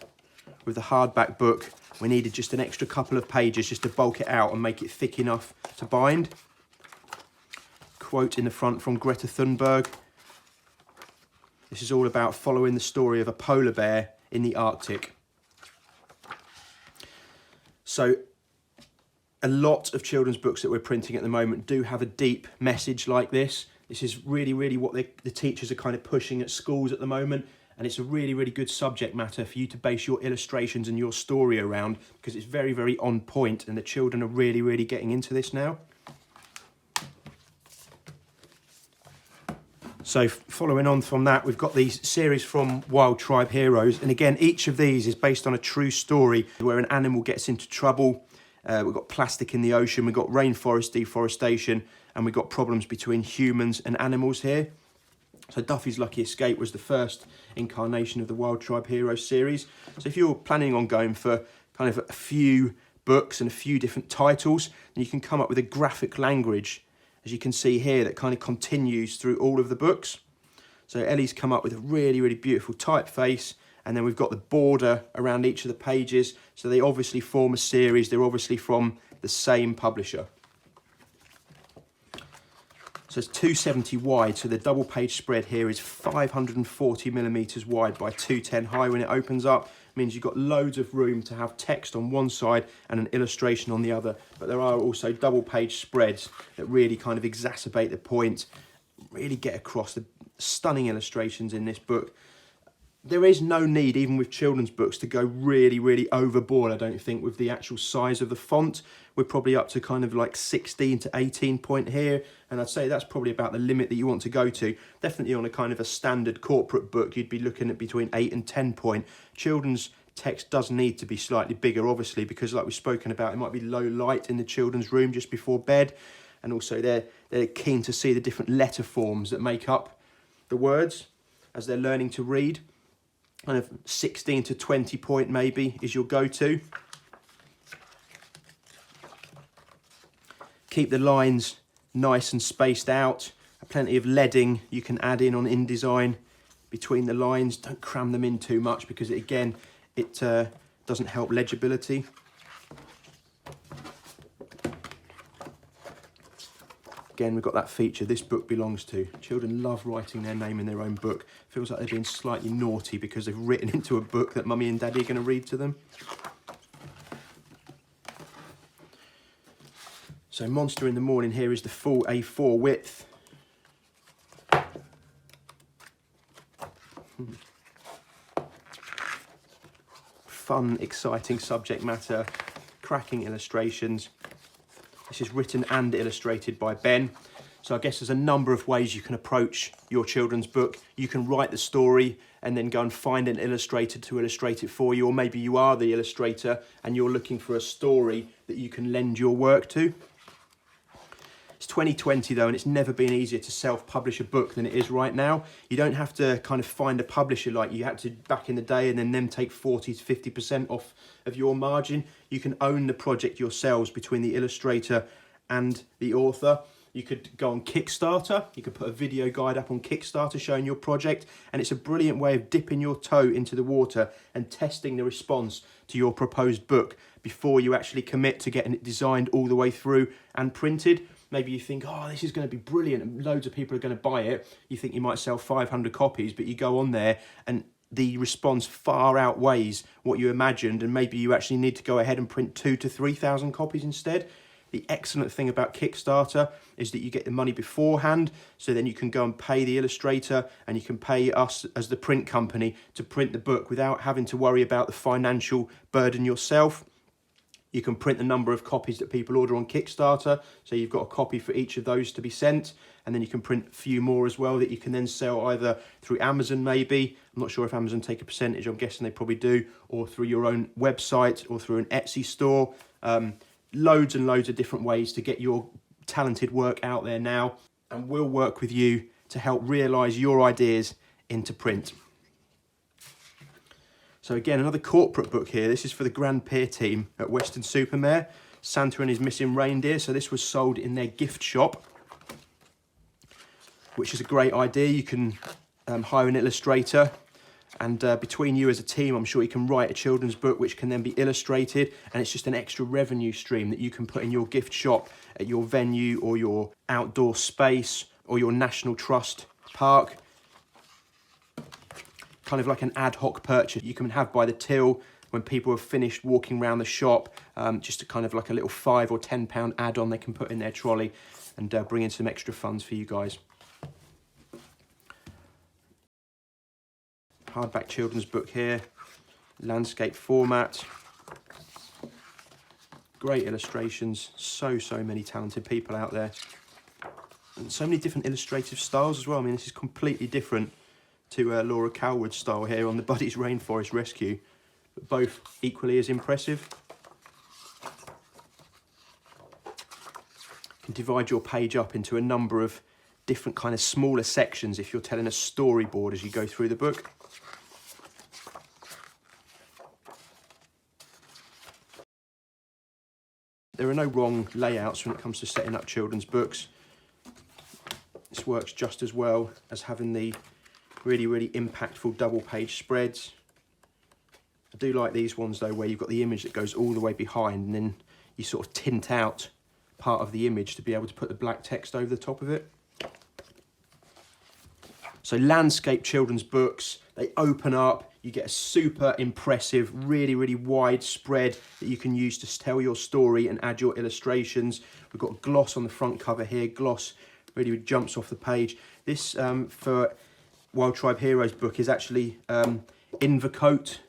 With the hardback book, we needed just an extra couple of pages just to bulk it out and make it thick enough to bind. Quote in the front from Greta Thunberg. This is all about following the story of a polar bear in the Arctic. So a lot of children's books that we're printing at the moment do have a deep message like this. This is really what the teachers are kind of pushing at schools at the moment, and it's a really good subject matter for you to base your illustrations and your story around, because it's very on point, and the children are really getting into this now. So following on from that, we've got these series from Wild Tribe Heroes. And again, each of these is based on a true story where an animal gets into trouble. We've got plastic in the ocean, we've got rainforest deforestation, and we've got problems between humans and animals here. So Duffy's Lucky Escape was the first incarnation of the Wild Tribe Heroes series. So if you're planning on going for kind of a few books and a few different titles, then you can come up with a graphic language, as you can see here, that kind of continues through all of the books. So Ellie's come up with a really beautiful typeface, and then we've got the border around each of the pages. So they obviously form a series. They're obviously from the same publisher. So it's 270 wide. So the double page spread here is 540mm wide by 210 high. When it opens up, means you've got loads of room to have text on one side and an illustration on the other. But there are also double page spreads that really kind of exacerbate the point, really get across the stunning illustrations in this book. There is no need, even with children's books, to go really, really overboard, I don't think, with the actual size of the font. We're probably up to kind of like 16 to 18 point here, and I'd say that's probably about the limit that you want to go to. Definitely on a kind of a standard corporate book, you'd be looking at between 8 and 10 point. Children's text does need to be slightly bigger, obviously, because like we've spoken about, it might be low light in the children's room just before bed, and also they're keen to see the different letter forms that make up the words as they're learning to read. Kind of 16 to 20 point maybe is your go-to. Keep the lines nice and spaced out. Plenty of leading you can add in on InDesign between the lines. Don't cram them in too much because it doesn't help legibility. Again, we've got that feature this book belongs to. Children love writing their name in their own book. Feels like they're being slightly naughty because they've written into a book that mummy and daddy are going to read to them. So Monster in the Morning here is the full A4 width. Fun, exciting subject matter, cracking illustrations. This is written and illustrated by Ben. So I guess there's a number of ways you can approach your children's book. You can write the story and then go and find an illustrator to illustrate it for you, or maybe you are the illustrator and you're looking for a story that you can lend your work to. It's 2020 though, and it's never been easier to self-publish a book than it is right now. You don't have to kind of find a publisher like you had to back in the day and then them take 40 to 50% off of your margin. You can own the project yourselves between the illustrator and the author. You could go on Kickstarter. You could put a video guide up on Kickstarter showing your project, and it's a brilliant way of dipping your toe into the water and testing the response to your proposed book before you actually commit to getting it designed all the way through and printed. Maybe you think, oh, this is going to be brilliant and loads of people are going to buy it. You think you might sell 500 copies, but you go on there and the response far outweighs what you imagined, and maybe you actually need to go ahead and print 2,000 to 3,000 copies instead. The excellent thing about Kickstarter is that you get the money beforehand, so then you can go and pay the illustrator and you can pay us as the print company to print the book without having to worry about the financial burden yourself. You can print the number of copies that people order on Kickstarter, so you've got a copy for each of those to be sent, and then you can print a few more as well that you can then sell either through Amazon maybe. I'm not sure if Amazon take a percentage, I'm guessing they probably do, or through your own website or through an Etsy store. Loads and loads of different ways to get your talented work out there now, and we'll work with you to help realise your ideas into print. So again, another corporate book here. This is for the Grand Pier team at Weston-super-Mare. Santa and his missing reindeer. So this was sold in their gift shop, which is a great idea. You can hire an illustrator, and between you as a team, I'm sure you can write a children's book which can then be illustrated, and it's just an extra revenue stream that you can put in your gift shop at your venue or your outdoor space or your National Trust park. Kind of like an ad hoc purchase you can have by the till when people have finished walking around the shop, just a kind of like a little £5 or £10 add-on they can put in their trolley and bring in some extra funds for you guys. Hardback children's book here, landscape format, great illustrations, so many talented people out there, and so many different illustrative styles as well. I mean, this is completely different to Laura Calwood's style here on the Buddy's Rainforest Rescue, but both equally as impressive. You can divide your page up into a number of different kind of smaller sections if you're telling a storyboard as you go through the book. There are no wrong layouts when it comes to setting up children's books. This works just as well as having the really impactful double page spreads. I do like these ones though, where you've got the image that goes all the way behind and then you sort of tint out part of the image to be able to put the black text over the top of it. So landscape children's books, they open up, you get a super impressive, really wide spread that you can use to tell your story and add your illustrations. We've got gloss on the front cover here, gloss really jumps off the page. This for Wild Tribe Heroes book is actually Invercoat,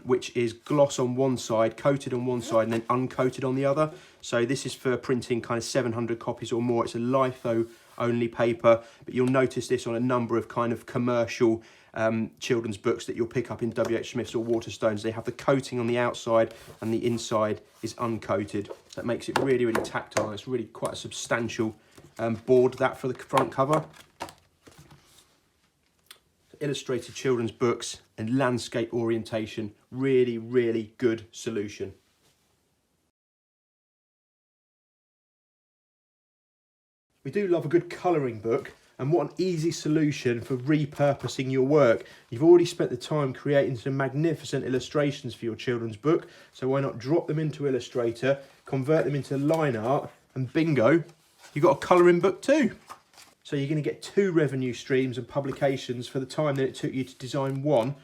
which is gloss on one side, coated on one side, and then uncoated on the other. So this is for printing kind of 700 copies or more. It's a litho only paper, but you'll notice this on a number of kind of commercial children's books that you'll pick up in WH Smith's or Waterstones. They have the coating on the outside and the inside is uncoated. That makes it really, really tactile. It's really quite a substantial board, that for the front cover. Illustrated children's books and landscape orientation, really, really good solution. We do love a good colouring book, and what an easy solution for repurposing your work. You've already spent the time creating some magnificent illustrations for your children's book, so why not drop them into Illustrator, convert them into line art, and bingo, you've got a colouring book too. So you're going to get 2 revenue streams and publications for the time that it took you to design one.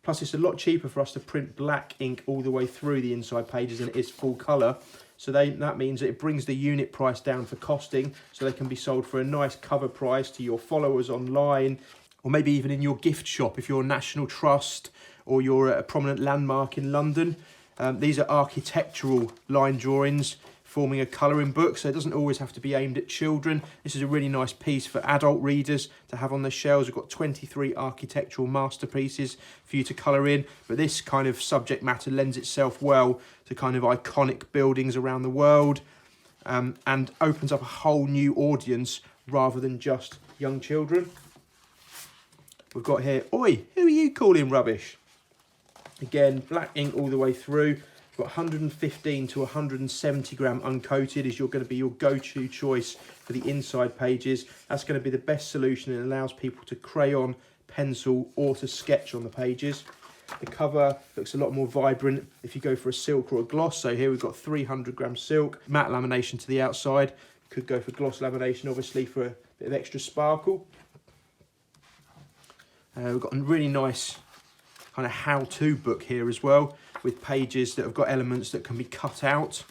Plus it's a lot cheaper for us to print black ink all the way through the inside pages than it is full colour. So that means that it brings the unit price down for costing, so they can be sold for a nice cover price to your followers online, or maybe even in your gift shop if you're a National Trust or you're a prominent landmark in London. These are architectural line drawings forming a colouring book, so it doesn't always have to be aimed at children. This is a really nice piece for adult readers to have on their shelves. We've got 23 architectural masterpieces for you to colour in, but this kind of subject matter lends itself well to kind of iconic buildings around the world, and opens up a whole new audience rather than just young children. We've got here, oi, who are you calling rubbish? Again, black ink all the way through. Got 115 to 170 gram uncoated is going to be your go-to choice for the inside pages. That's going to be the best solution and allows people to crayon, pencil or to sketch on the pages. The cover looks a lot more vibrant if you go for a silk or a gloss. So here we've got 300 gram silk, matte lamination to the outside. Could go for gloss lamination obviously for a bit of extra sparkle. We've got a really nice kind of how-to book here as well, with pages that have got elements that can be cut out.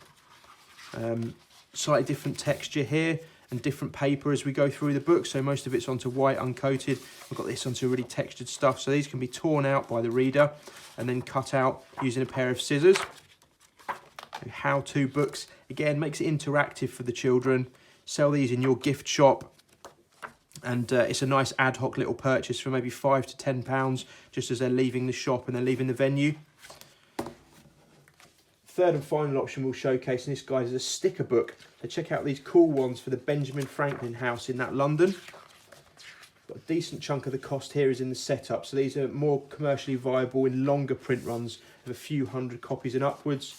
Slightly different texture here and different paper as we go through the book. So most of it's onto white uncoated. We've got this onto really textured stuff. So these can be torn out by the reader and then cut out using a pair of scissors. How-to books, again, makes it interactive for the children. Sell these in your gift shop. And it's a nice ad hoc little purchase for maybe £5 to £10 just as they're leaving the shop and they're leaving the venue. Third and final option we'll showcase in this guide is a sticker book. So check out these cool ones for the Benjamin Franklin house in that London. But a decent chunk of the cost here is in the setup. So these are more commercially viable in longer print runs of a few hundred copies and upwards.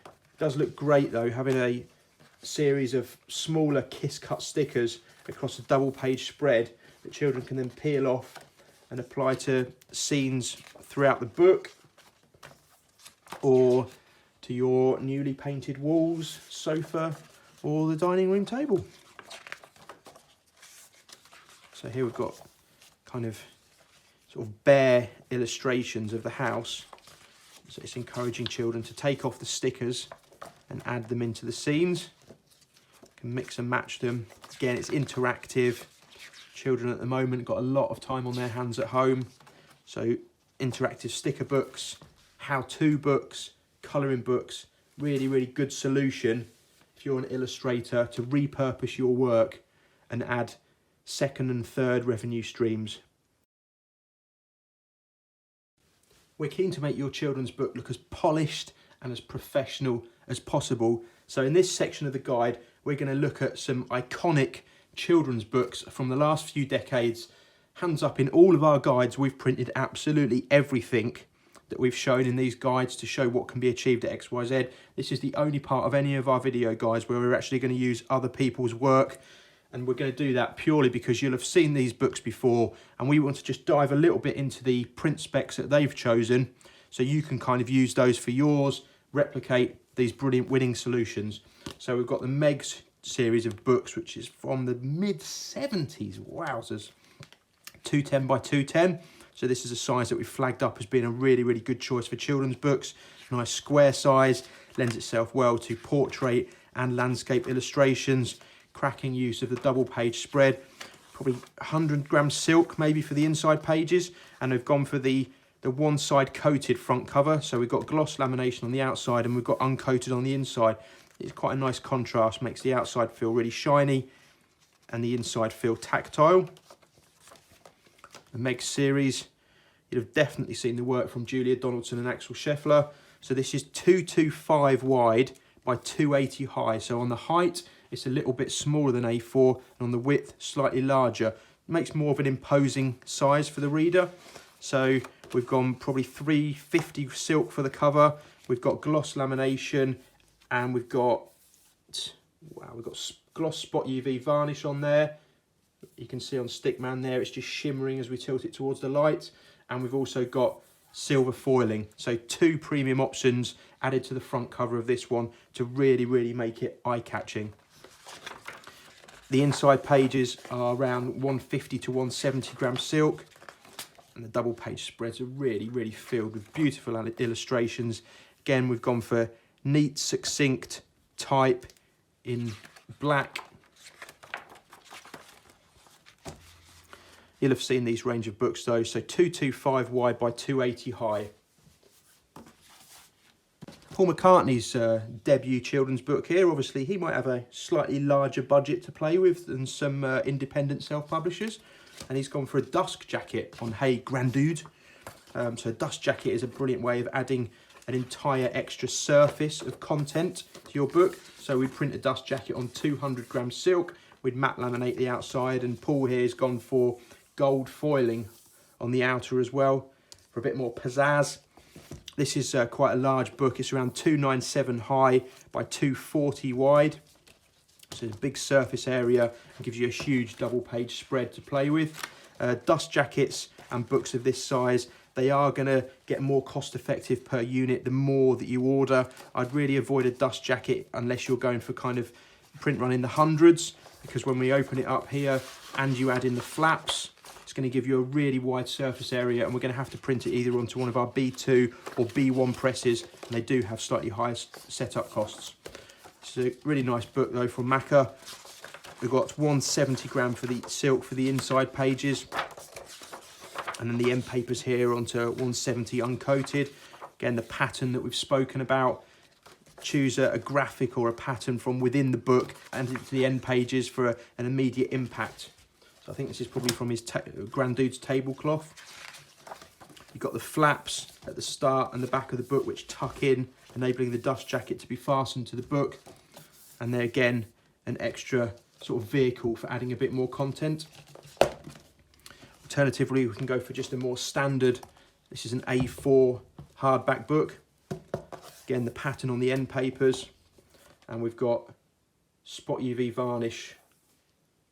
It does look great though, having a series of smaller kiss cut stickers across a double page spread that children can then peel off and apply to scenes throughout the book or to your newly painted walls, sofa or the dining room table. So here we've got kind of sort of bare illustrations of the house. So it's encouraging children to take off the stickers and add them into the scenes. Can mix and match them. Again, it's interactive. Children at the moment got a lot of time on their hands at home. So interactive sticker books, how-to books, colouring books, really, really good solution if you're an illustrator to repurpose your work and add second and third revenue streams. We're keen to make your children's book look as polished and as professional as possible. So in this section of the guide, we're going to look at some iconic children's books from the last few decades. Hands up, in all of our guides, we've printed absolutely everything that we've shown in these guides to show what can be achieved at Ex Why Zed. This is the only part of any of our video guides where we're actually going to use other people's work. And we're going to do that purely because you'll have seen these books before and we want to just dive a little bit into the print specs that they've chosen so you can kind of use those for yours, replicate these brilliant winning solutions. So we've got the Megs series of books, which is from the mid-70s, wowzers, 210 by 210. So this is a size that we've flagged up as being a really, really good choice for children's books. Nice square size, lends itself well to portrait and landscape illustrations. Cracking use of the double page spread. probably 100 grams silk maybe for the inside pages, and they've gone for the one side coated front cover. So we've got gloss lamination on the outside and we've got uncoated on the inside. It's quite a nice contrast, makes the outside feel really shiny and the inside feel tactile. The Meg series, you'd have definitely seen the work from Julia Donaldson and Axel Scheffler. So this is 225 wide by 280 high. So on the height, it's a little bit smaller than A4, and on the width, slightly larger. It makes more of an imposing size for the reader. So we've gone probably 350 silk for the cover. We've got gloss lamination, and we've got gloss spot UV varnish on there. You can see on Stickman there, it's just shimmering as we tilt it towards the light. And we've also got silver foiling. So 2 premium options added to the front cover of this one to really, really make it eye-catching. The inside pages are around 150 to 170 gram silk. And the double page spreads are really, really filled with beautiful illustrations. Again, we've gone for neat, succinct type in black. You'll have seen these range of books though. So 225 wide by 280 high. Paul McCartney's debut children's book here. Obviously, he might have a slightly larger budget to play with than some independent self-publishers. And he's gone for a dust jacket on Hey Granddude. So a dust jacket is a brilliant way of adding an entire extra surface of content to your book. So we print a dust jacket on 200 gram silk. We'd matte laminate the outside, and Paul here has gone for gold foiling on the outer as well for a bit more pizzazz. This is quite a large book. It's around 297 high by 240 wide. So it's a big surface area and gives you a huge double page spread to play with. Dust jackets and books of this size, they are going to get more cost effective per unit the more that you order. I'd really avoid a dust jacket unless you're going for kind of print run in the hundreds, because when we open it up here and you add in the flaps, it's going to give you a really wide surface area, and we're going to have to print it either onto one of our B2 or B1 presses, and they do have slightly higher setup costs. It's a really nice book though from Macca. We've got 170 gram for the silk for the inside pages, and then the end papers here onto 170 uncoated. Again, the pattern that we've spoken about. Choose a graphic or a pattern from within the book and into the end pages for an immediate impact. So I think this is probably from his Granddude's tablecloth. You've got the flaps at the start and the back of the book which tuck in, enabling the dust jacket to be fastened to the book. And they're again an extra sort of vehicle for adding a bit more content. Alternatively, we can go for just a more standard, this is an A4 hardback book. Again, the pattern on the end papers, and we've got spot UV varnish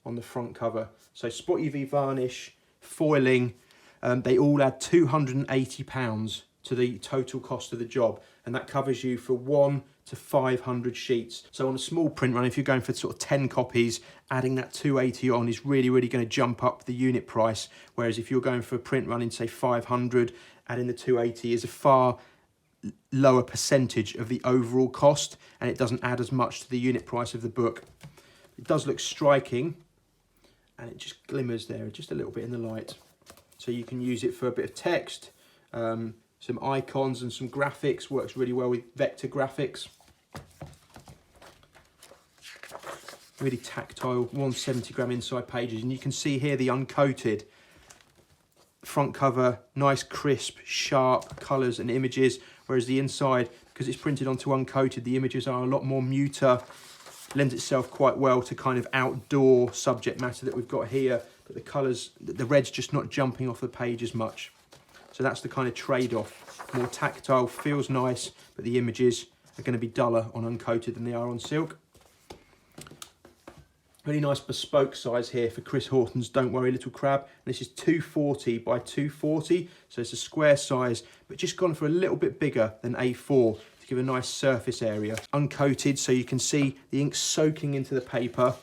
on the front cover. So spot UV varnish, foiling, they all add £280 to the total cost of the job, and that covers you for 1 to 500 sheets. So on a small print run, if you're going for sort of 10 copies, adding that 280 on is really, really going to jump up the unit price. Whereas if you're going for a print run in say 500, adding the 280 is a far lower percentage of the overall cost, and it doesn't add as much to the unit price of the book. It does look striking, and it just glimmers there just a little bit in the light. So you can use it for a bit of text, some icons and some graphics. Works really well with vector graphics. Really tactile, 170 gram inside pages, and you can see here the uncoated front cover, nice crisp sharp colours and images, whereas the inside, because it's printed onto uncoated, the images are a lot more muter. Lends itself quite well to kind of outdoor subject matter that we've got here, but the colours, the red's just not jumping off the page as much. So that's the kind of trade-off. More tactile, feels nice, but the images are going to be duller on uncoated than they are on silk. Really nice bespoke size here for Chris Horton's Don't Worry Little Crab. And this is 240 by 240, so it's a square size, but just gone for a little bit bigger than A4 to give a nice surface area. Uncoated, so you can see the ink soaking into the paper.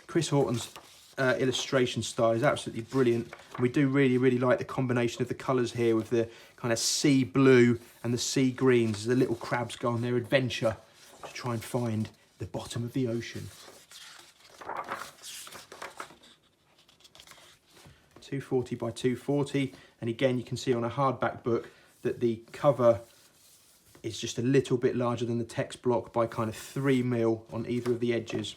Chris Horton's illustration style is absolutely brilliant. And we do really, really like the combination of the colours here with the kind of sea blue and the sea greens as the little crabs go on their adventure to try and find the bottom of the ocean. 240 by 240. And again, you can see on a hardback book that the cover is just a little bit larger than the text block by kind of 3 mil on either of the edges.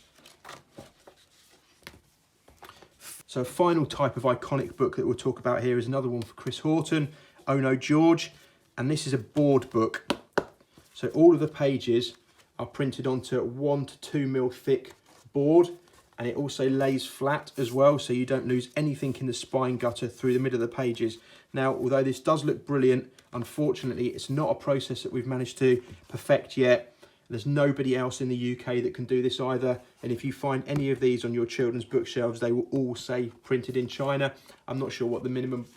So a final type of iconic book that we'll talk about here is another one for Chris Horton, Oh No George, and this is a board book. So all of the pages are printed onto 1 to 2 mil thick board, and it also lays flat as well, so you don't lose anything in the spine gutter through the middle of the pages. Now, although this does look brilliant, unfortunately, it's not a process that we've managed to perfect yet. There's nobody else in the UK that can do this either. And if you find any of these on your children's bookshelves, they will all say printed in China. I'm not sure what the minimum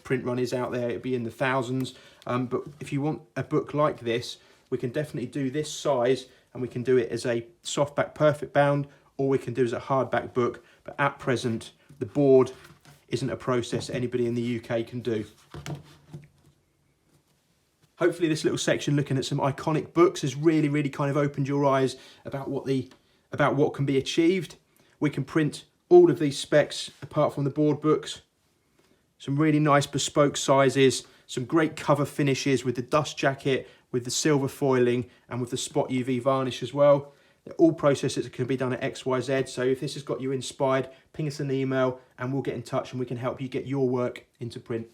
print run is out there. It'd be in the thousands. But if you want a book like this, we can definitely do this size, and we can do it as a softback perfect bound, or we can do it as a hardback book. But at present, the board isn't a process anybody in the UK can do. Hopefully this little section looking at some iconic books has really kind of opened your eyes about what can be achieved. We can print all of these specs apart from the board books. Some really nice bespoke sizes, some great cover finishes with the dust jacket, with the silver foiling, and with the spot UV varnish as well. They're all processes that can be done at Ex Why Zed. So if this has got you inspired, ping us an email and we'll get in touch and we can help you get your work into print.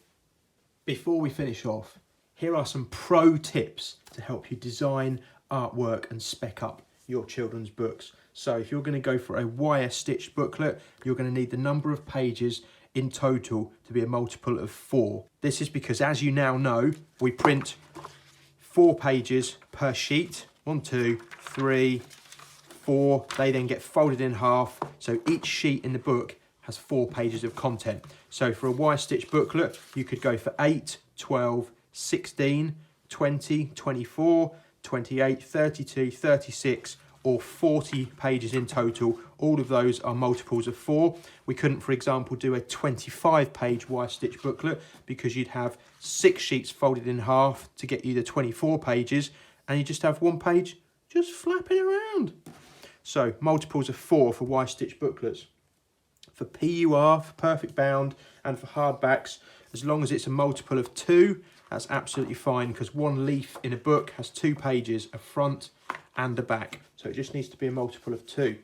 Before we finish off, here are some pro tips to help you design, artwork and spec up your children's books. So if you're going to go for a wire stitched booklet, you're going to need the number of pages in total to be a multiple of 4. This is because, as you now know, we print 4 pages per sheet. 1, 2, 3, 4. They then get folded in half. So each sheet in the book has 4 pages of content. So for a wire stitched booklet, you could go for 8, 12, 16, 20, 24, 28, 32, 36 or 40 pages in total. All of those are multiples of 4. We couldn't, for example, do a 25 page wire stitch booklet because you'd have 6 sheets folded in half to get you the 24 pages, and you just have 1 page just flapping around. So multiples of 4 for wire stitch booklets. For PUR, for perfect bound, and for hardbacks, as long as it's a multiple of 2, that's absolutely fine, because 1 leaf in a book has 2 pages, a front and a back. So it just needs to be a multiple of 2.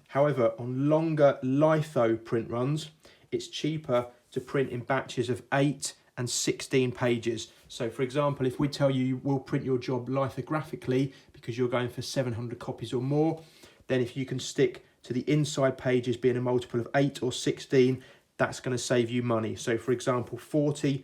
However, on longer litho print runs, it's cheaper to print in batches of 8 and 16 pages. So for example, if we tell you we'll print your job lithographically because you're going for 700 copies or more, then if you can stick to the inside pages being a multiple of 8 or 16, that's going to save you money. So for example, 40,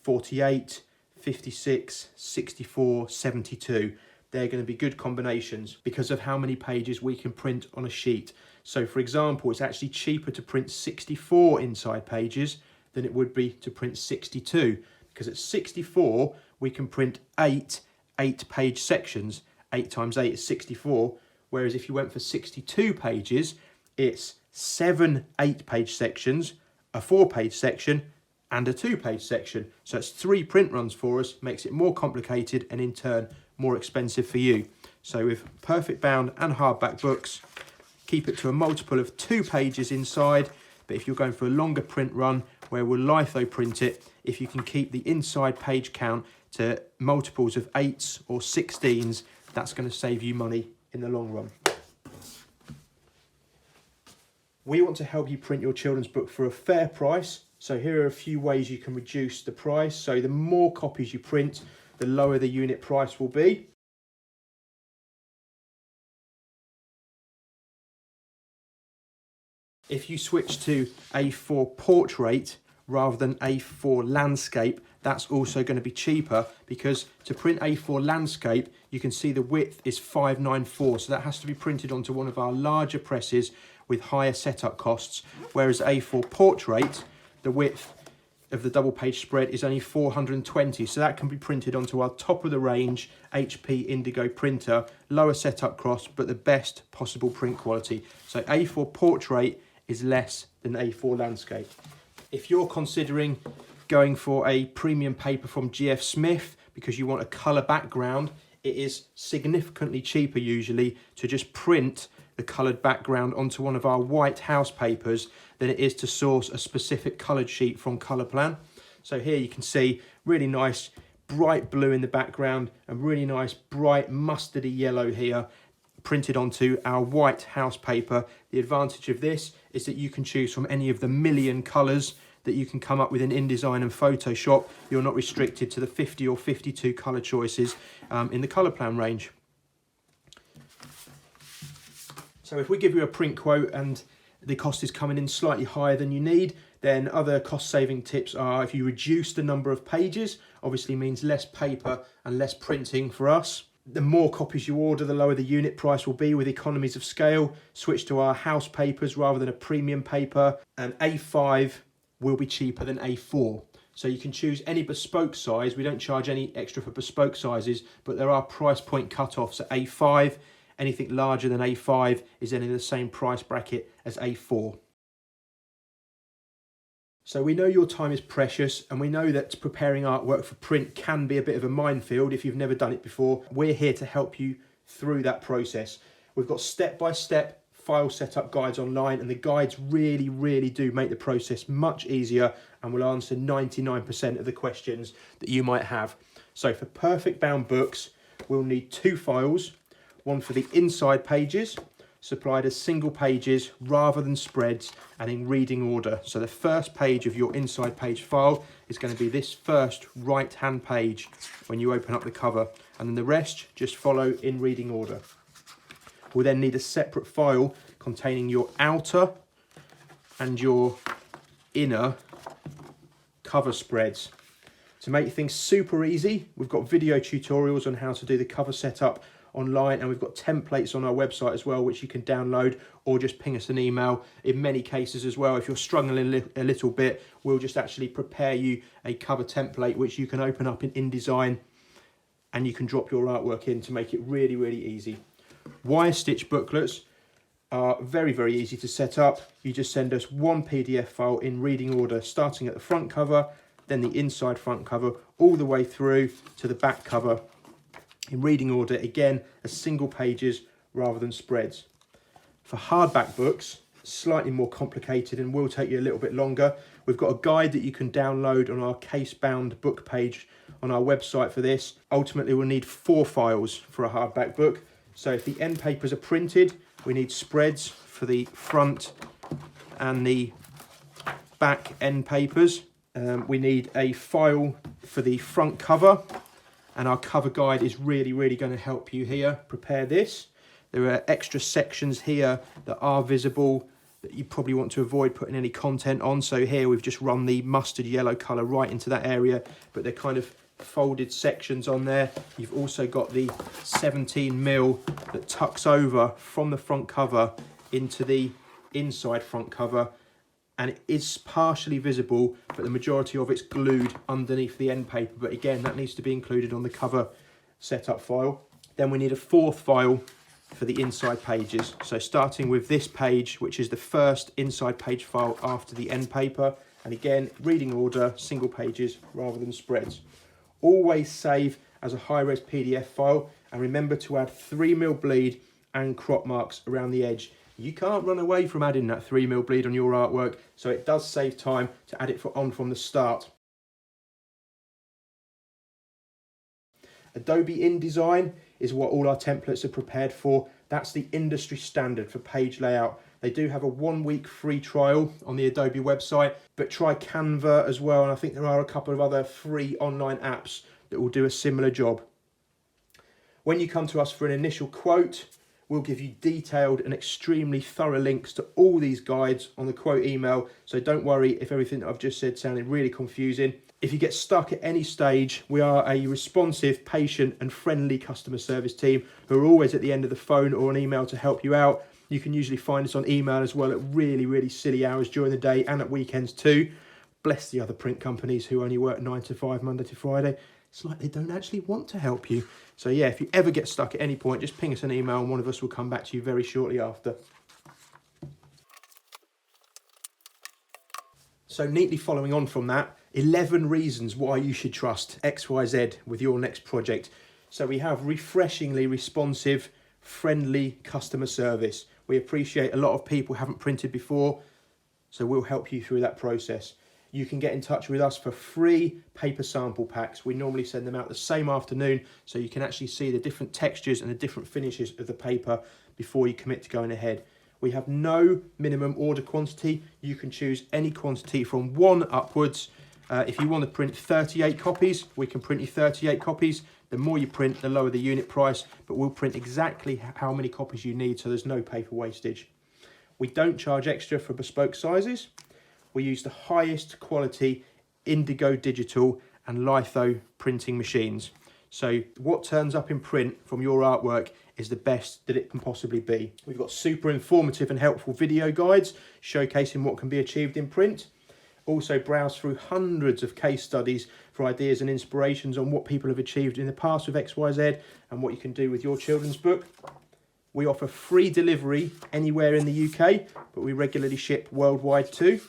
48, 56, 64, 72. They're going to be good combinations because of how many pages we can print on a sheet. So for example, it's actually cheaper to print 64 inside pages than it would be to print 62, because at 64 we can print 8 8-page sections. 8 times 8 is 64, whereas if you went for 62 pages, it's 7 8-page sections, a 4-page section and a 2-page section. So it's 3 print runs for us, makes it more complicated and in turn more expensive for you. So with perfect bound and hardback books, keep it to a multiple of 2 pages inside. But if you're going for a longer print run where we'll litho print it, if you can keep the inside page count to multiples of 8s or 16s, that's going to save you money in the long run. We want to help you print your children's book for a fair price. So here are a few ways you can reduce the price. So the more copies you print, the lower the unit price will be. If you switch to A4 portrait rather than A4 landscape, that's also going to be cheaper, because to print A4 landscape, you can see the width is 594. So that has to be printed onto one of our larger presses with higher setup costs. Whereas A4 portrait, the width of the double page spread is only 420. So that can be printed onto our top of the range HP Indigo printer, lower setup cost, but the best possible print quality. So A4 portrait is less than A4 landscape. If you're considering going for a premium paper from GF Smith because you want a colour background, it is significantly cheaper usually to just print the coloured background onto one of our white house papers than it is to source a specific coloured sheet from Colourplan. So here you can see really nice bright blue in the background and really nice bright mustardy yellow here printed onto our white house paper. The advantage of this is that you can choose from any of the million colours that you can come up with in InDesign and Photoshop. You're not restricted to the 50 or 52 colour choices in the Colourplan range. So if we give you a print quote and the cost is coming in slightly higher than you need, then other cost saving tips are if you reduce the number of pages, obviously means less paper and less printing for us. The more copies you order, the lower the unit price will be with economies of scale. Switch to our house papers rather than a premium paper, and A5 will be cheaper than A4. So you can choose any bespoke size. We don't charge any extra for bespoke sizes, but there are price point cut-offs at A5. Anything larger than A5 is then in the same price bracket as A4. So we know your time is precious, and we know that preparing artwork for print can be a bit of a minefield if you've never done it before. We're here to help you through that process. We've got step-by-step file setup guides online, and the guides really do make the process much easier and will answer 99% of the questions that you might have. So for perfect bound books, we'll need 2 files, one for the inside pages, supplied as single pages rather than spreads and in reading order. So the first page of your inside page file is going to be this first right hand page when you open up the cover, and then the rest just follow in reading order. We'll then need a separate file containing your outer and your inner cover spreads. To make things super easy, we've got video tutorials on how to do the cover setup online, and we've got templates on our website as well, which you can download or just ping us an email. In many cases as well, if you're struggling a little bit, we'll just actually prepare you a cover template which you can open up in InDesign and you can drop your artwork in to make it really easy. Wire stitch booklets are very easy to set up. You just send us one PDF file in reading order, starting at the front cover, then the inside front cover, all the way through to the back cover in reading order, again as single pages rather than spreads. For hardback books, slightly more complicated and will take you a little bit longer. We've got a guide that you can download on our case bound book page on our website for this. Ultimately we'll need 4 files for a hardback book. So if the end papers are printed, we need spreads for the front and the back end papers. We need a file for the front cover, and our cover guide is really going to help you here prepare this. There are extra sections here that are visible that you probably want to avoid putting any content on. So here we've just run the mustard yellow colour right into that area, but they're kind of folded sections on there. You've also got the 17mm that tucks over from the front cover into the inside front cover, and it is partially visible, but the majority of it's glued underneath the end paper. But again, that needs to be included on the cover setup file. Then we need a 4th file for the inside pages. So starting with this page, which is the first inside page file after the end paper. And again, reading order, single pages rather than spreads. Always save as a high-res PDF file, and remember to add 3mm bleed and crop marks around the edge. You can't run away from adding that 3mm bleed on your artwork, so it does save time to add it on from the start. Adobe InDesign is what all our templates are prepared for. That's the industry standard for page layout. They do have a 1-week free trial on the Adobe website, but try Canva as well, and I think there are a couple of other free online apps that will do a similar job. When you come to us for an initial quote, we'll give you detailed and extremely thorough links to all these guides on the quote email, so don't worry if everything that I've just said sounded really confusing. If you get stuck at any stage, we are a responsive, patient and friendly customer service team who are always at the end of the phone or an email to help you out. You can usually find us on email as well at really silly hours during the day and at weekends too. Bless the other print companies who only work 9 to 5 Monday to Friday. It's like they don't actually want to help you. So yeah, if you ever get stuck at any point, just ping us an email and one of us will come back to you very shortly after. So neatly following on from that, 11 reasons why you should trust Ex Why Zed with your next project. So we have refreshingly responsive, friendly customer service. We appreciate a lot of people haven't printed before, so we'll help you through that process. You can get in touch with us for free paper sample packs. We normally send them out the same afternoon, so you can actually see the different textures and the different finishes of the paper before you commit to going ahead. We have no minimum order quantity. You can choose any quantity from 1 upwards. If you want to print 38 copies, we can print you 38 copies. The more you print, the lower the unit price, but we'll print exactly how many copies you need, so there's no paper wastage. We don't charge extra for bespoke sizes. We use the highest quality Indigo digital and litho printing machines. So what turns up in print from your artwork is the best that it can possibly be. We've got super informative and helpful video guides showcasing what can be achieved in print. Also browse through hundreds of case studies for ideas and inspirations on what people have achieved in the past with Ex Why Zed and what you can do with your children's book. We offer free delivery anywhere in the UK, but we regularly ship worldwide too.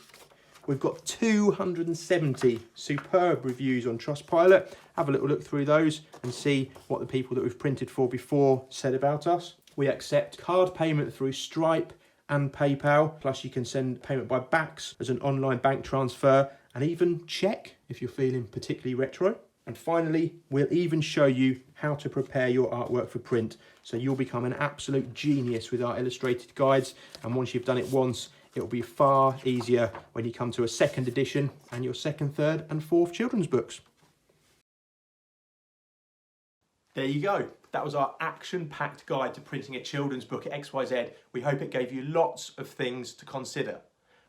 We've got 270 superb reviews on Trustpilot. Have a little look through those and see what the people that we've printed for before said about us. We accept card payment through Stripe and PayPal, plus you can send payment by backs as an online bank transfer, and even check if you're feeling particularly retro. And finally, we'll even show you how to prepare your artwork for print, so you'll become an absolute genius with our illustrated guides, and once you've done it once, it'll be far easier when you come to a second edition and your second, third and fourth children's books. There you go. That was our action-packed guide to printing a children's book at Ex Why Zed. We hope it gave you lots of things to consider.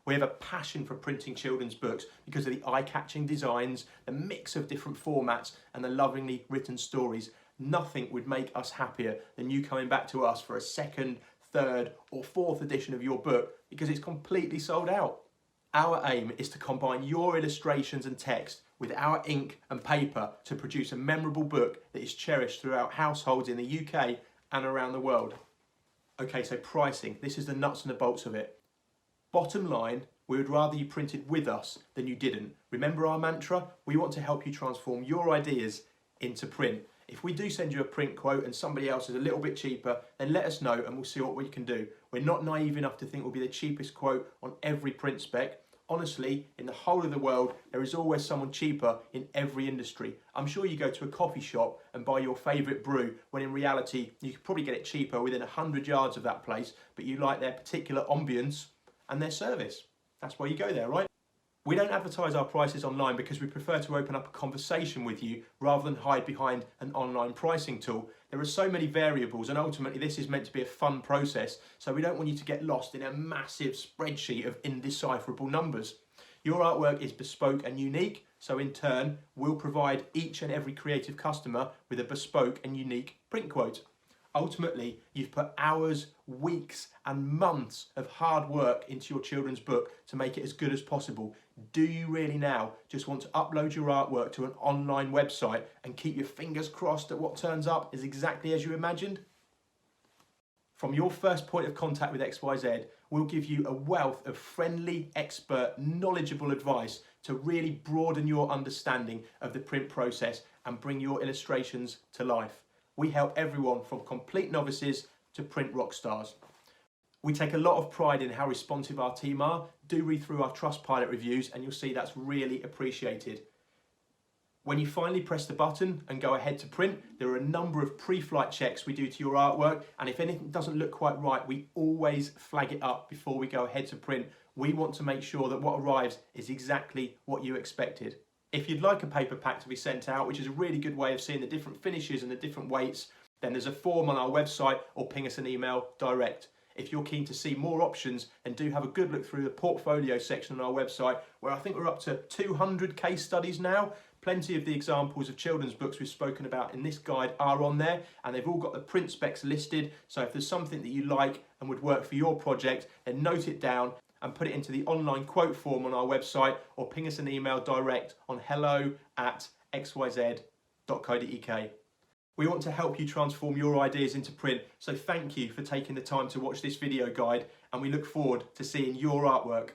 We have a passion for printing children's books because of the eye-catching designs, the mix of different formats and the lovingly written stories. Nothing would make us happier than you coming back to us for a second, third or fourth edition of your book because it's completely sold out. Our aim is to combine your illustrations and text with our ink and paper to produce a memorable book that is cherished throughout households in the UK and around the world. Okay, so pricing. This is the nuts and the bolts of it. Bottom line, we would rather you printed with us than you didn't. Remember our mantra? We want to help you transform your ideas into print. If we do send you a print quote and somebody else is a little bit cheaper, then let us know and we'll see what we can do. We're not naive enough to think we'll be the cheapest quote on every print spec. Honestly, in the whole of the world, there is always someone cheaper in every industry. I'm sure you go to a coffee shop and buy your favourite brew, when in reality, you could probably get it cheaper within 100 yards of that place, but you like their particular ambience and their service. That's why you go there, right? We don't advertise our prices online because we prefer to open up a conversation with you rather than hide behind an online pricing tool. There are so many variables and ultimately this is meant to be a fun process, so we don't want you to get lost in a massive spreadsheet of indecipherable numbers. Your artwork is bespoke and unique, so in turn we'll provide each and every creative customer with a bespoke and unique print quote. Ultimately, you've put hours, weeks and months of hard work into your children's book to make it as good as possible. Do you really now just want to upload your artwork to an online website and keep your fingers crossed that what turns up is exactly as you imagined? From your first point of contact with Ex Why Zed, we'll give you a wealth of friendly, expert, knowledgeable advice to really broaden your understanding of the print process and bring your illustrations to life. We help everyone from complete novices to print rock stars. We take a lot of pride in how responsive our team are. Do read through our Trustpilot reviews and you'll see that's really appreciated. When you finally press the button and go ahead to print, there are a number of pre-flight checks we do to your artwork, and if anything doesn't look quite right, we always flag it up before we go ahead to print. We want to make sure that what arrives is exactly what you expected. If you'd like a paper pack to be sent out, which is a really good way of seeing the different finishes and the different weights, then there's a form on our website or ping us an email direct. If you're keen to see more options, then do have a good look through the portfolio section on our website, where I think we're up to 200 case studies now. Plenty of the examples of children's books we've spoken about in this guide are on there, and they've all got the print specs listed. So if there's something that you like and would work for your project, then note it down and put it into the online quote form on our website, or ping us an email direct on hello@xyz.co.uk. We want to help you transform your ideas into print, so thank you for taking the time to watch this video guide, and we look forward to seeing your artwork